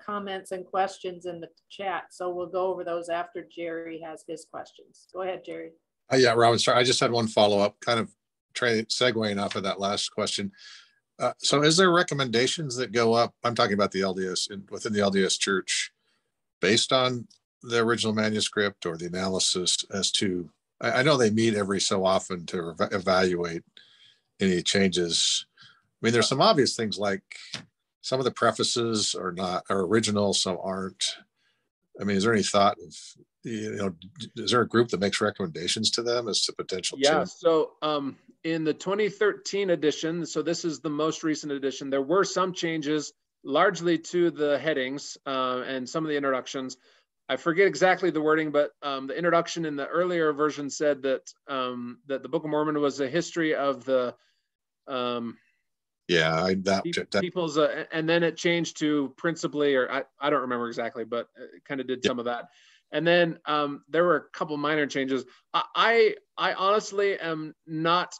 comments and questions in the chat. So we'll go over those after Jerry has his questions. Go ahead, Jerry. Yeah, Robin, sorry, I just had one follow-up, kind of segueing off of that last question. So is there recommendations that go up? I'm talking about the LDS, within the LDS Church, based on the original manuscript or the analysis as to, I know they meet every so often to evaluate any changes. I mean, there's some obvious things like some of the prefaces are original, some aren't. I mean, is there any thought of, is there a group that makes recommendations to them as to potential change? Yeah, so in the 2013 edition, so this is the most recent edition, there were some changes largely to the headings and some of the introductions. I forget exactly the wording, but the introduction in the earlier version said that that the Book of Mormon was a history of the people's, and then it changed to principally, or I don't remember exactly, but it kind of did some of that. And then there were a couple minor changes. I honestly am not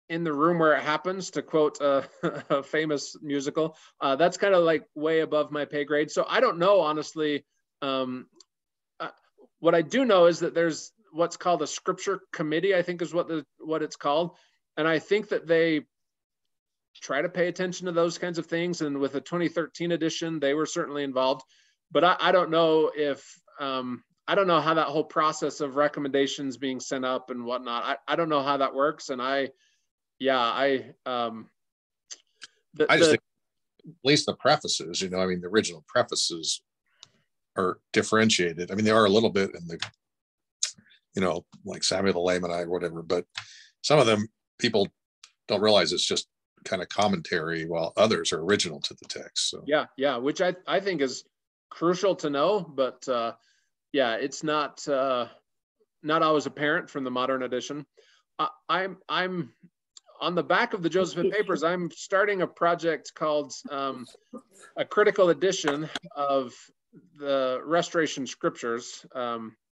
in the room where it happens, to quote a famous musical. That's kind of like way above my pay grade. So I don't know, honestly. What I do know is that there's what's called a scripture committee, I think is what it's called. And I think that they try to pay attention to those kinds of things. And with the 2013 edition, they were certainly involved. But I don't know if, I don't know how that whole process of recommendations being sent up and whatnot, I don't know how that works. And I just think at least the prefaces, you know, I mean, the original prefaces are differentiated. I mean, they are a little bit in the, you know, like Samuel the Lamanite or whatever, but some of them people don't realize it's just kind of commentary, while others are original to the text. So yeah, which I think is crucial to know, but yeah, it's not always apparent from the modern edition. I'm on the back of the Josephite Papers. I'm starting a project called a critical edition of the Restoration Scriptures.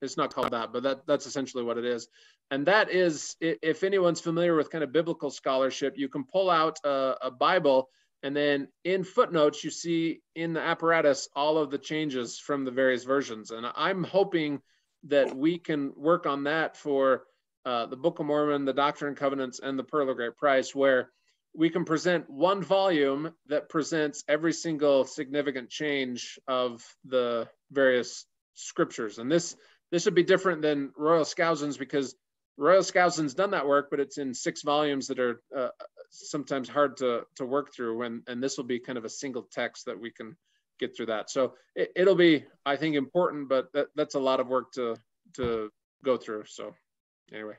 It's not called that, but that's essentially what it is. And that is, if anyone's familiar with kind of biblical scholarship, you can pull out a Bible, and then in footnotes, you see in the apparatus all of the changes from the various versions. And I'm hoping that we can work on that for the Book of Mormon, the Doctrine and Covenants, and the Pearl of Great Price, where we can present one volume that presents every single significant change of the various scriptures. And this would be different than Royal Skousen's, because Royal Skousen's done that work, but it's in 6 volumes that are sometimes hard to work through. And this will be kind of a single text that we can get through that. So it'll be, I think, important, but that's a lot of work to go through. So anyway.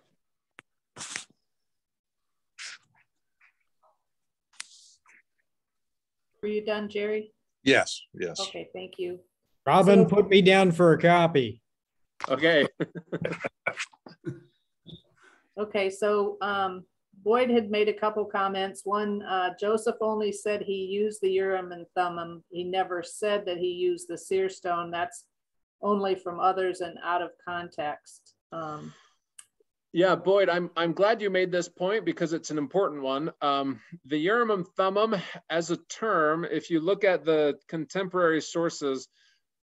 Were you done, Jerry? yes. Okay, thank you. Robin, put me down for a copy. Okay. Okay, so Boyd had made a couple comments. One, Joseph only said he used the Urim and Thummim. He never said that he used the seer stone. That's only from others and out of context. Yeah, Boyd, I'm glad you made this point, because it's an important one. The Urim and Thummim as a term, if you look at the contemporary sources,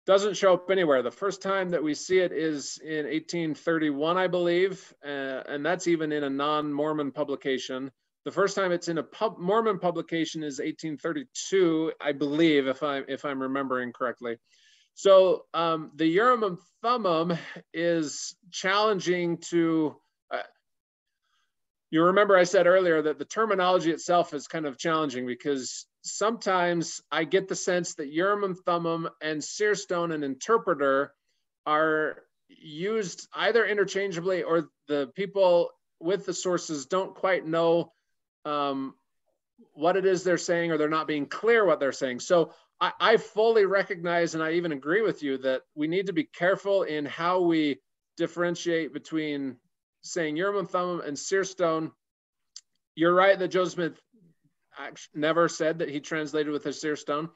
doesn't show up anywhere. The first time that we see it is in 1831, I believe, and that's even in a non-Mormon publication. The first time it's in a Mormon publication is 1832, I believe, if I'm remembering correctly. So the Urim and Thummim is challenging to. You remember I said earlier that the terminology itself is kind of challenging, because sometimes I get the sense that Urim and Thummim and seer stone and interpreter are used either interchangeably, or the people with the sources don't quite know what it is they're saying, or they're not being clear what they're saying. So I fully recognize, and I even agree with you, that we need to be careful in how we differentiate between saying Urim and Thummim and seer stone. You're right that Joseph Smith never said that he translated with a seer stone.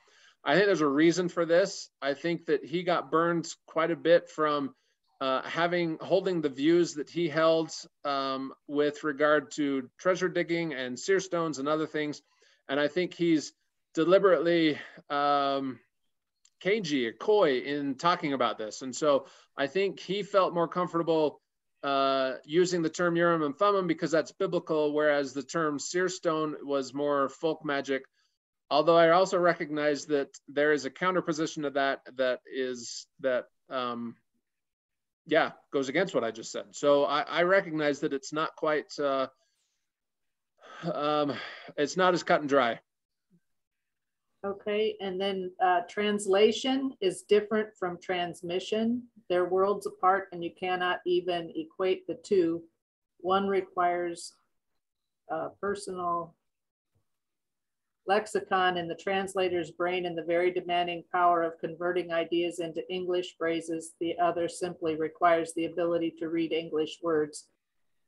I think there's a reason for this. I think that he got burned quite a bit from holding the views that he held with regard to treasure digging and seer stones and other things. And I think he's deliberately cagey or coy in talking about this. And so I think he felt more comfortable using the term Urim and Thummim because that's biblical, whereas the term seer stone was more folk magic. Although I also recognize that there is a counterposition to that goes against what I just said. So I recognize that it's not quite, it's not as cut and dry. Okay, and then translation is different from transmission. They're worlds apart and you cannot even equate the two. One requires personal lexicon in the translator's brain and the very demanding power of converting ideas into English phrases. The other simply requires the ability to read English words.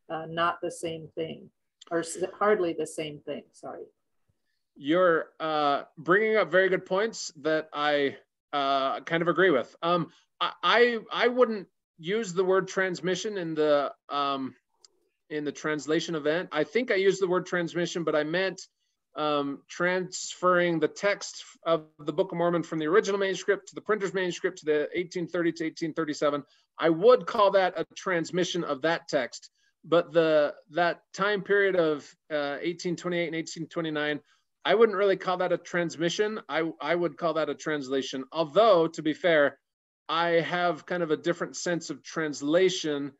Not the same thing, or hardly the same thing, sorry. You're bringing up very good points that I kind of agree with. I wouldn't use the word transmission in in the translation event. I think I used the word transmission, but I meant transferring the text of the Book of Mormon from the original manuscript to the printer's manuscript to the 1830 to 1837. I would call that a transmission of that text, but that time period of 1828 and 1829, I wouldn't really call that a transmission. I would call that a translation. Although, to be fair, I have kind of a different sense of translation.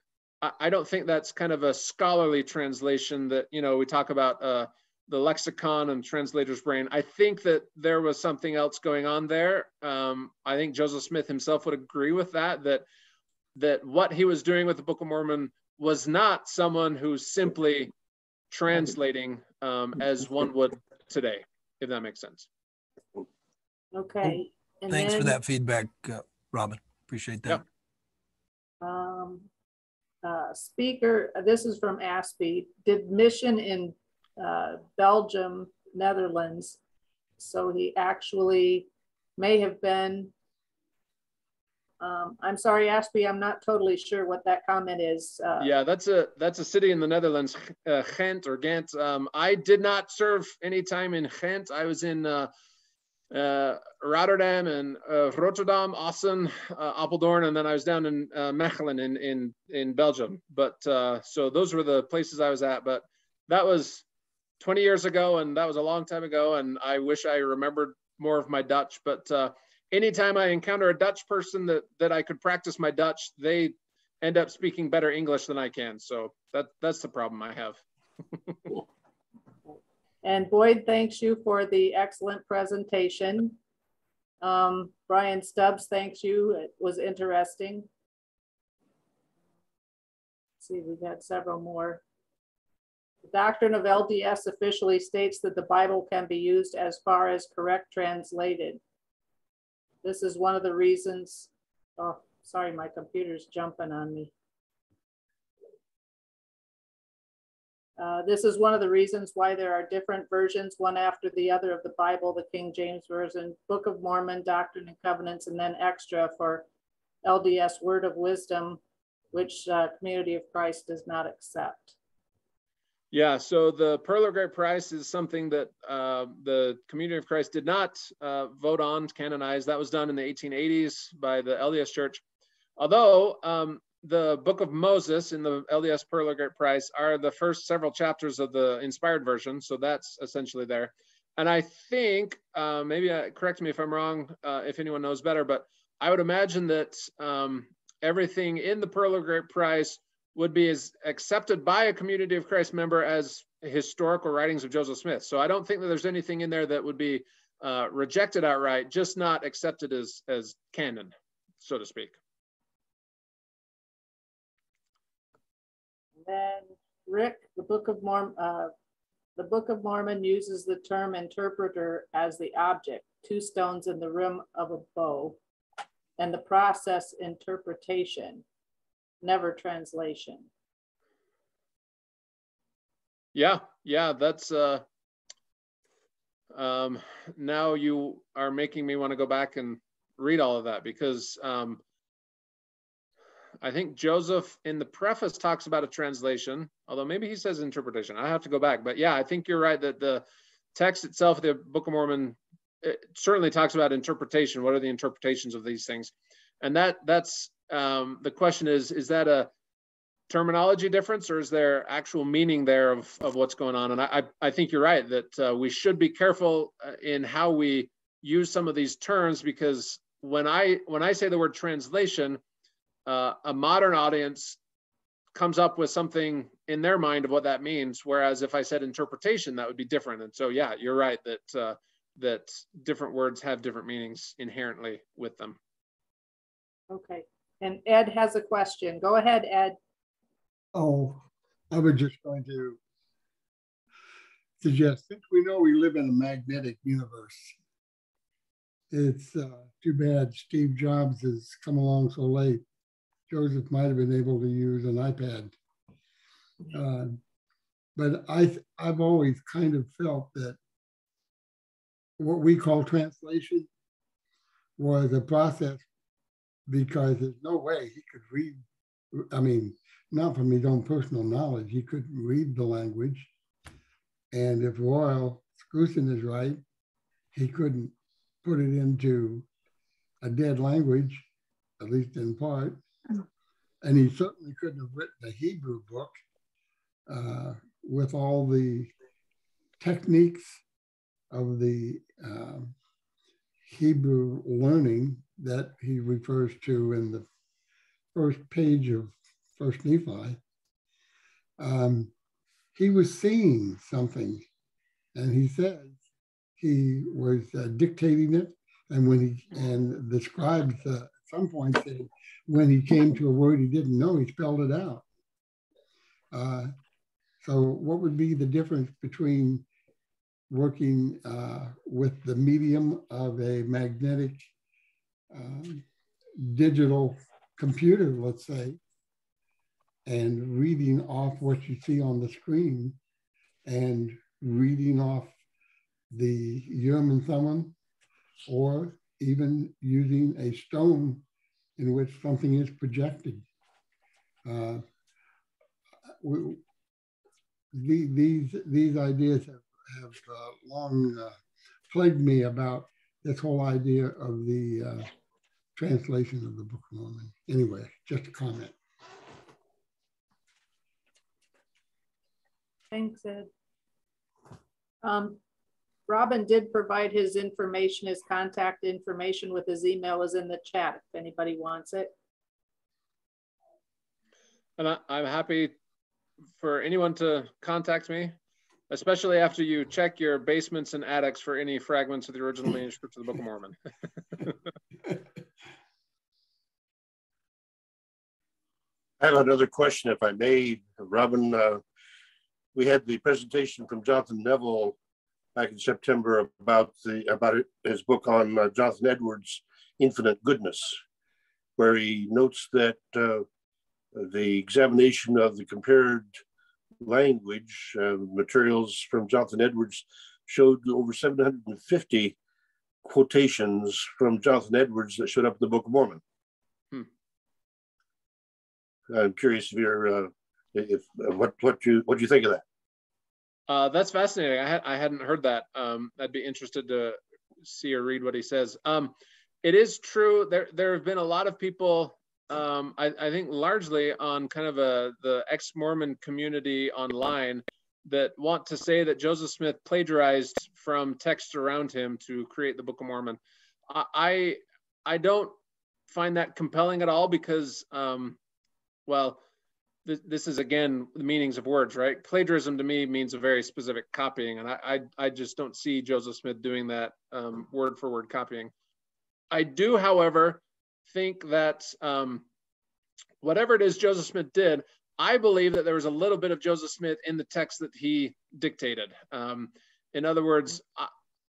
I don't think that's kind of a scholarly translation that, you know, we talk about the lexicon and translator's brain. I think that there was something else going on there. I think Joseph Smith himself would agree with that what he was doing with the Book of Mormon was not someone who's simply translating as one would today, if that makes sense. Okay. And thanks for that feedback, Robin. Appreciate that. Yep. Speaker, this is from Aspie. Did mission in Belgium, Netherlands. So he actually may have been, I'm sorry, Aspie, I'm not totally sure what that comment is. Yeah, that's a city in the Netherlands, Ghent or Ghent. I did not serve any time in Ghent. I was in Rotterdam and Rotterdam, Assen, Apeldoorn, and then I was down in Mechelen in Belgium. But so those were the places I was at. But that was 20 years ago, and that was a long time ago, and I wish I remembered more of my Dutch. But anytime I encounter a Dutch person that I could practice my Dutch, they end up speaking better English than I can. So that's the problem I have. And Boyd, thanks you for the excellent presentation. Brian Stubbs, thanks you. It was interesting. Let's see, we've had several more. The doctrine of LDS officially states that the Bible can be used as far as correct translated. This is one of the reasons, oh, sorry, my computer's jumping on me. This is one of the reasons why there are different versions, one after the other, of the Bible, the King James Version, Book of Mormon, Doctrine and Covenants, and then extra for LDS Word of Wisdom, which Community of Christ does not accept. Yeah, so the Pearl of Great Price is something that the Community of Christ did not vote on, canonize. That was done in the 1880s by the LDS Church. Although the Book of Moses in the LDS Pearl of Great Price are the first several chapters of the inspired version, so that's essentially there. And I think, maybe correct me if I'm wrong, if anyone knows better, but I would imagine that everything in the Pearl of Great Price would be as accepted by a Community of Christ member as historical writings of Joseph Smith. So I don't think that there's anything in there that would be rejected outright, just not accepted as canon, so to speak. And then Rick, the Book of Mormon uses the term interpreter as the object, 2 stones in the rim of a bow, and the process interpretation, never translation. Yeah, that's now you are making me want to go back and read all of that, because I think Joseph in the preface talks about a translation, although maybe he says interpretation. I have to go back, but yeah, I think you're right that the text itself, the Book of Mormon, it certainly talks about interpretation. What are the interpretations of these things? And that's the question is that a terminology difference, or is there actual meaning there of what's going on? And I think you're right that we should be careful in how we use some of these terms, because when I say the word translation, a modern audience comes up with something in their mind of what that means, whereas if I said interpretation, that would be different. And so, yeah, you're right that that different words have different meanings inherently with them. Okay, and Ed has a question. Go ahead, Ed. Oh, I was just going to suggest, since we know we live in a magnetic universe, it's too bad Steve Jobs has come along so late. Joseph might have been able to use an iPad. But I've always kind of felt that what we call translation was a process, because there's no way he could read. I mean, not from his own personal knowledge, he couldn't read the language. And if Royal Scruton is right, he couldn't put it into a dead language, at least in part. And he certainly couldn't have written a Hebrew book with all the techniques of the Hebrew learning that he refers to in the first page of First Nephi. He was seeing something, and he says he was dictating it, and the scribes at some point said when he came to a word he didn't know, he spelled it out. So what would be the difference between working with the medium of a magnetic digital computer, let's say, and reading off what you see on the screen and reading off the Urim and Thummim, or even using a stone in which something is projected? These ideas have long plagued me about this whole idea of the translation of the Book of Mormon. Anyway, just a comment. Thanks, Ed. Robin did provide his information, his contact information with his email is in the chat if anybody wants it. And I'm happy for anyone to contact me, especially after you check your basements and attics for any fragments of the original manuscript of the Book of Mormon. I have another question, if I may, Robin. We had the presentation from Jonathan Neville back in September about his book on Jonathan Edwards' Infinite Goodness, where he notes that the examination of the compared language materials from Jonathan Edwards showed over 750 quotations from Jonathan Edwards that showed up in the Book of Mormon. I'm curious if you're what you think of that. That's fascinating. I hadn't heard that. I'd be interested to see or read what he says. It is true. There have been a lot of people. I think largely on kind of the ex-Mormon community online that want to say that Joseph Smith plagiarized from texts around him to create the Book of Mormon. I don't find that compelling at all because, well, this is again the meanings of words, right? Plagiarism to me means a very specific copying, and I just don't see Joseph Smith doing that word for word copying. I do, however, think that whatever it is Joseph Smith did, I believe that there was a little bit of Joseph Smith in the text that he dictated. In other words,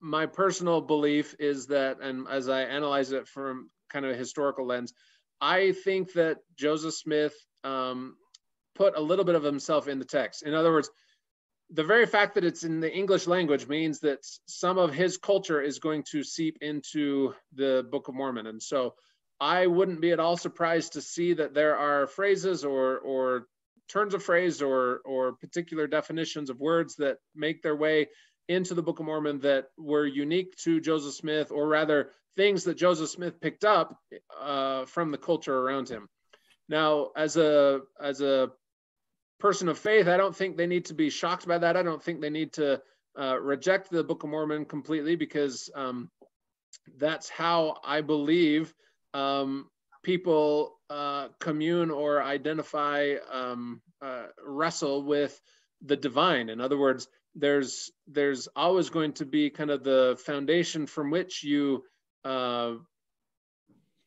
my personal belief is that, and as I analyze it from kind of a historical lens, I think that Joseph Smith put a little bit of himself in the text. In other words, the very fact that it's in the English language means that some of his culture is going to seep into the Book of Mormon. And so I wouldn't be at all surprised to see that there are phrases or turns of phrase or particular definitions of words that make their way into the Book of Mormon that were unique to Joseph Smith, or rather things that Joseph Smith picked up from the culture around him. Now, as a person of faith, I don't think they need to be shocked by that. I don't think they need to reject the Book of Mormon completely, because that's how I believe people commune or identify, wrestle with the divine. In other words, there's always going to be kind of the foundation from which you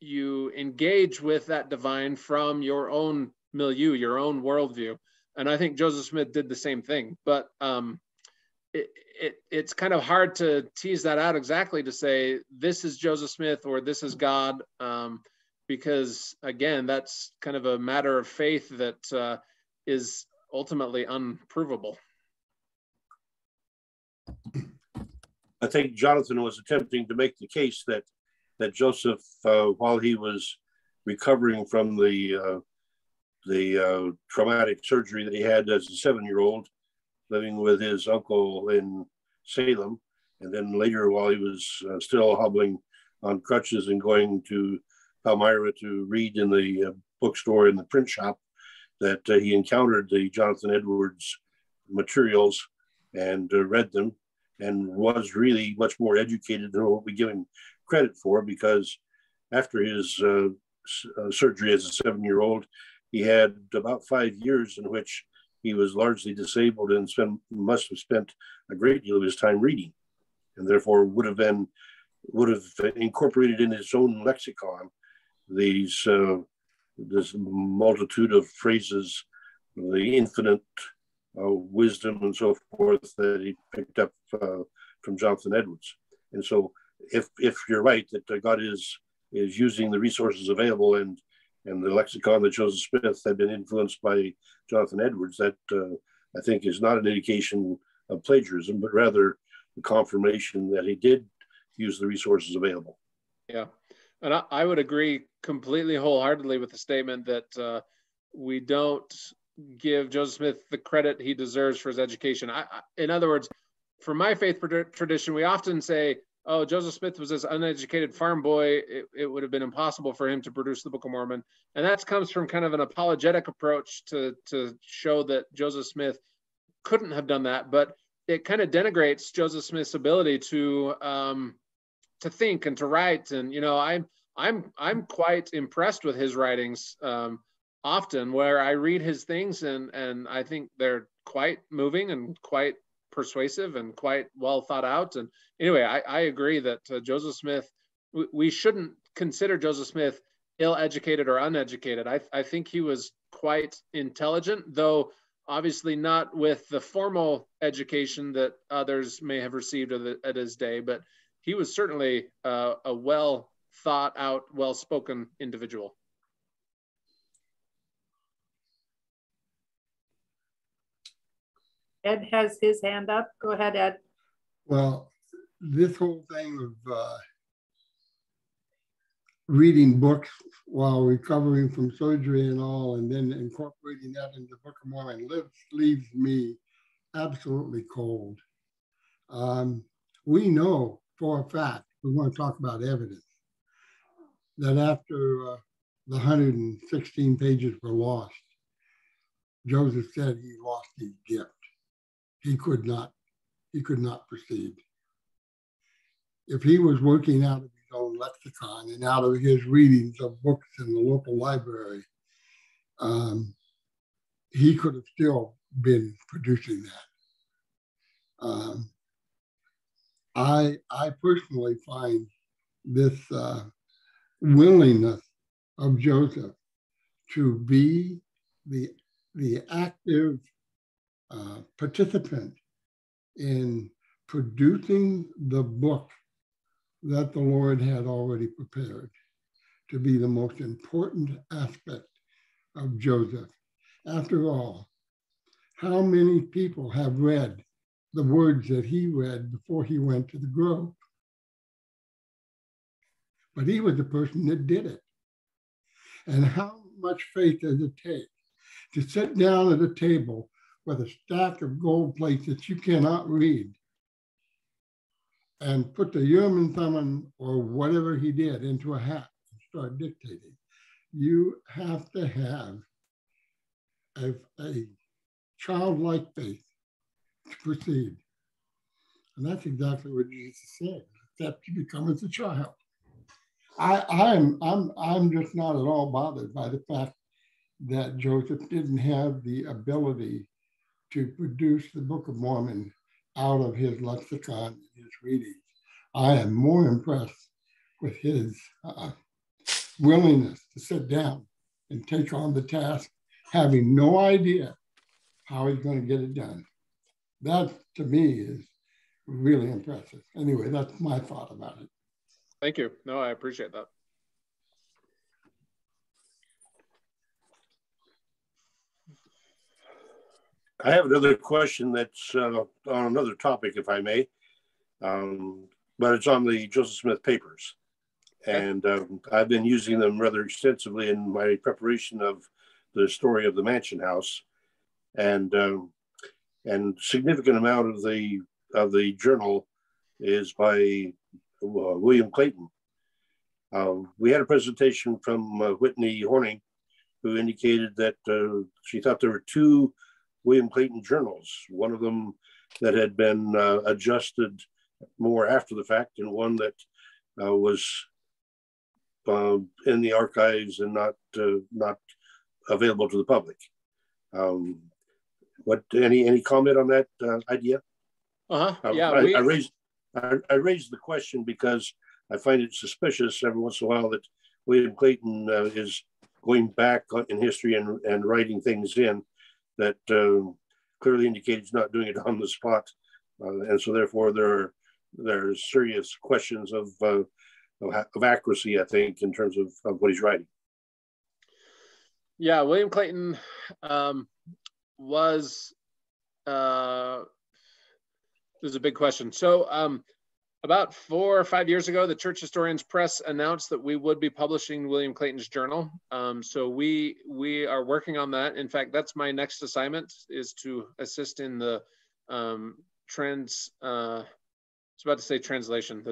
engage with that divine from your own milieu, your own worldview. And I think Joseph Smith did the same thing, but it's kind of hard to tease that out exactly to say this is Joseph Smith or this is God, because again, that's kind of a matter of faith that is ultimately unprovable. I think Jonathan was attempting to make the case that Joseph, while he was recovering from the the traumatic surgery that he had as a 7-year-old, living with his uncle in Salem. And then later, while he was still hobbling on crutches and going to Palmyra to read in the bookstore in the print shop, that he encountered the Jonathan Edwards materials and read them, and was really much more educated than what we give him credit for, because after his surgery as a 7-year-old, he had about 5 years in which he was largely disabled and must have spent a great deal of his time reading, and therefore would have incorporated in his own lexicon these this multitude of phrases, the infinite wisdom and so forth that he picked up from Jonathan Edwards. And so if you're right that God is using the resources available and the lexicon that Joseph Smith had been influenced by Jonathan Edwards, that I think is not an indication of plagiarism, but rather the confirmation that he did use the resources available. Yeah, and I would agree completely wholeheartedly with the statement that we don't give Joseph Smith the credit he deserves for his education. In other words, for my faith tradition, we often say, oh, Joseph Smith was this uneducated farm boy. It would have been impossible for him to produce the Book of Mormon. And that comes from kind of an apologetic approach to show that Joseph Smith couldn't have done that. But it kind of denigrates Joseph Smith's ability to think and to write. And, you know, I'm quite impressed with his writings often, where I read his things and I think they're quite moving and quite persuasive and quite well thought out. And anyway, I agree that Joseph Smith, we shouldn't consider Joseph Smith ill-educated or uneducated. I think he was quite intelligent, though obviously not with the formal education that others may have received at his day, but he was certainly a well thought out, well-spoken individual. Ed has his hand up. Go ahead, Ed. Well, this whole thing of reading books while recovering from surgery and all, and then incorporating that into the Book of Mormon leaves me absolutely cold. We know for a fact, we want to talk about evidence, that after the 116 pages were lost, Joseph said he lost his gift. He could not proceed. If he was working out of his own lexicon and out of his readings of books in the local library, he could have still been producing that. I personally find this willingness of Joseph to be the active participant in producing the book that the Lord had already prepared to be the most important aspect of Joseph. After all, how many people have read the words that he read before he went to the grove? But he was the person that did it. And how much faith does it take to sit down at a table with a stack of gold plates that you cannot read and put the Urim and Thummim or whatever he did into a hat and start dictating? You have to have a childlike faith to proceed. And that's exactly what Jesus said, except you become as a child. I'm just not at all bothered by the fact that Joseph didn't have the ability to produce the Book of Mormon out of his lexicon and his readings. I am more impressed with his willingness to sit down and take on the task, having no idea how he's going to get it done. That, to me, is really impressive. Anyway, that's my thought about it. Thank you. No, I appreciate that. I have another question that's on another topic, if I may, but it's on the Joseph Smith papers. And I've been using them rather extensively in my preparation of the story of the Mansion House, and significant amount of the journal is by William Clayton. We had a presentation from Whitney Horning, who indicated that she thought there were two William Clayton journals, one of them that had been adjusted more after the fact, and one that was in the archives and not available to the public. Any comment on that idea? Yeah, I raised the question because I find it suspicious every once in a while that William Clayton is going back in history and writing things in that clearly indicate he's not doing it on the spot, and so therefore there are serious questions of accuracy, I think, in terms of what he's writing. Yeah, William Clayton was this is a big question. So about 4 or 5 years ago, the Church Historians Press announced that we would be publishing William Clayton's journal. So we are working on that. In fact, that's my next assignment, is to assist in the the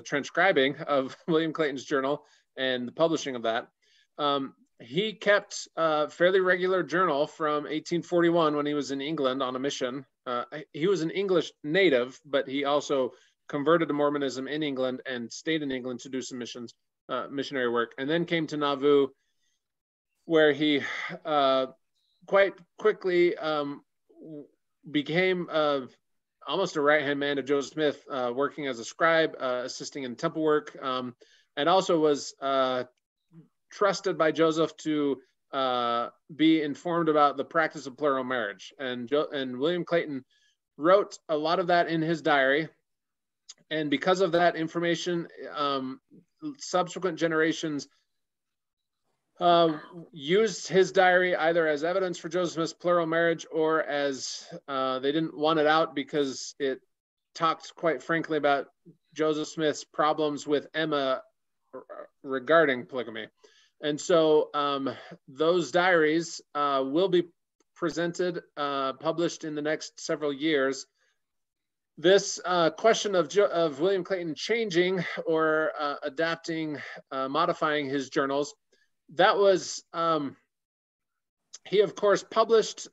transcribing of William Clayton's journal and the publishing of that. He kept a fairly regular journal from 1841 when he was in England on a mission. He was an English native, but he also converted to Mormonism in England and stayed in England to do some missionary work, and then came to Nauvoo, where he quite quickly became almost a right-hand man to Joseph Smith, working as a scribe, assisting in temple work, and also was trusted by Joseph to be informed about the practice of plural marriage. And William Clayton wrote a lot of that in his diary. And because of that information, subsequent generations used his diary either as evidence for Joseph Smith's plural marriage, or as they didn't want it out because it talked, quite frankly, about Joseph Smith's problems with Emma regarding polygamy. And so those diaries will be presented, published in the next several years. This question of William Clayton changing or adapting, modifying his journals, that was, he of course published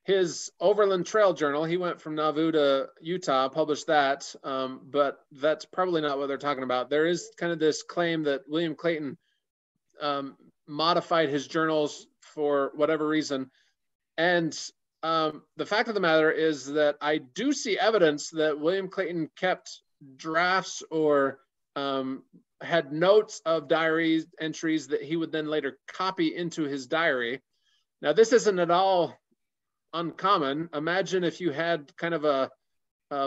his Overland Trail Journal. He went from Nauvoo to Utah, published that, but that's probably not what they're talking about. There is kind of this claim that William Clayton modified his journals for whatever reason. And the fact of the matter is that I do see evidence that William Clayton kept drafts or had notes of diary entries that he would then later copy into his diary. Now, this isn't at all uncommon. Imagine if you had kind of a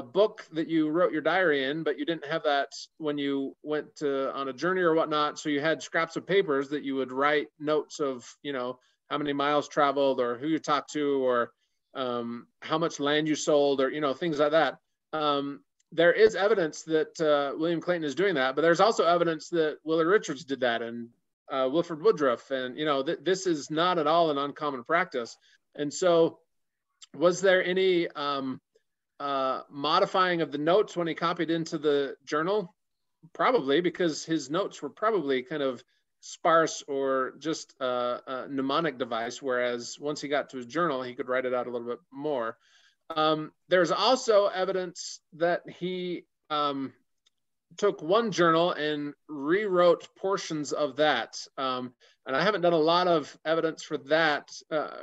book that you wrote your diary in, but you didn't have that when you went on a journey or whatnot. So you had scraps of papers that you would write notes of, how many miles traveled, or who you talked to, or how much land you sold, or, things like that. There is evidence that William Clayton is doing that, but there's also evidence that Willard Richards did that, and Wilford Woodruff. And, this is not at all an uncommon practice. And so was there any modifying of the notes when he copied into the journal? Probably, because his notes were probably kind of sparse or just a mnemonic device, whereas once he got to his journal, he could write it out a little bit more. There's also evidence that he took one journal and rewrote portions of that. And I haven't done a lot of evidence for that. I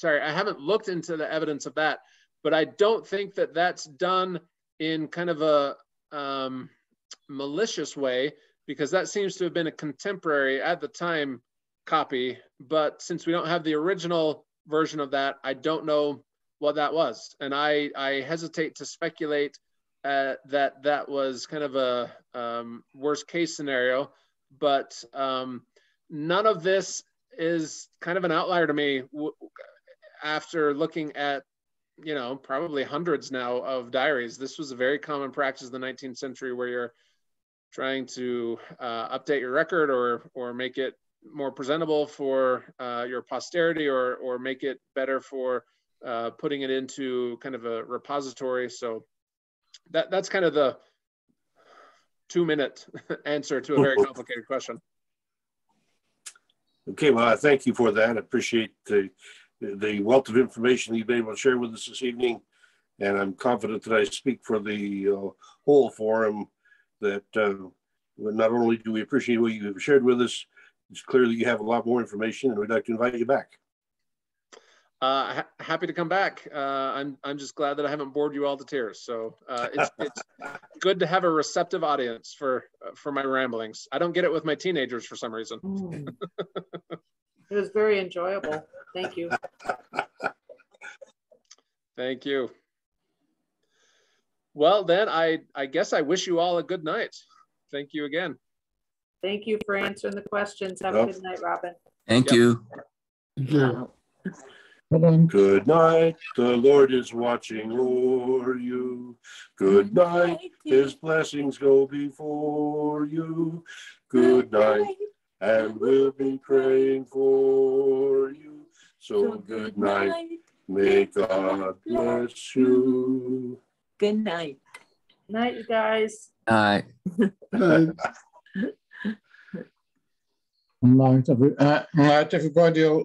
haven't looked into the evidence of that, but I don't think that that's done in kind of a malicious way, because that seems to have been a contemporary at the time copy. But since we don't have the original version of that, I don't know what that was. And I hesitate to speculate that was kind of a worst case scenario. But none of this is kind of an outlier to me after looking at, probably hundreds now of diaries. This was a very common practice in the 19th century, where you're trying to update your record or make it more presentable for your posterity, or make it better for putting it into kind of a repository. So that's kind of the 2-minute answer to a very complicated question. Okay, well, I thank you for that. I appreciate the wealth of information you've been able to share with us this evening. And I'm confident that I speak for the whole forum that not only do we appreciate what you have shared with us, it's clear that you have a lot more information, and we'd like to invite you back. Happy to come back. I'm just glad that I haven't bored you all to tears. So it's good to have a receptive audience for my ramblings. I don't get it with my teenagers for some reason. It was very enjoyable. Thank you. Thank you. Well, then I guess I wish you all a good night. Thank you again. Thank you for answering the questions. Have a good night, Robin. Thank you. Yeah. Good night, the Lord is watching over you. Good night, his blessings go before you. Good night, and we'll be praying for you. So good night, may God bless you. Good night. Night, you guys. Night. Night, everybody.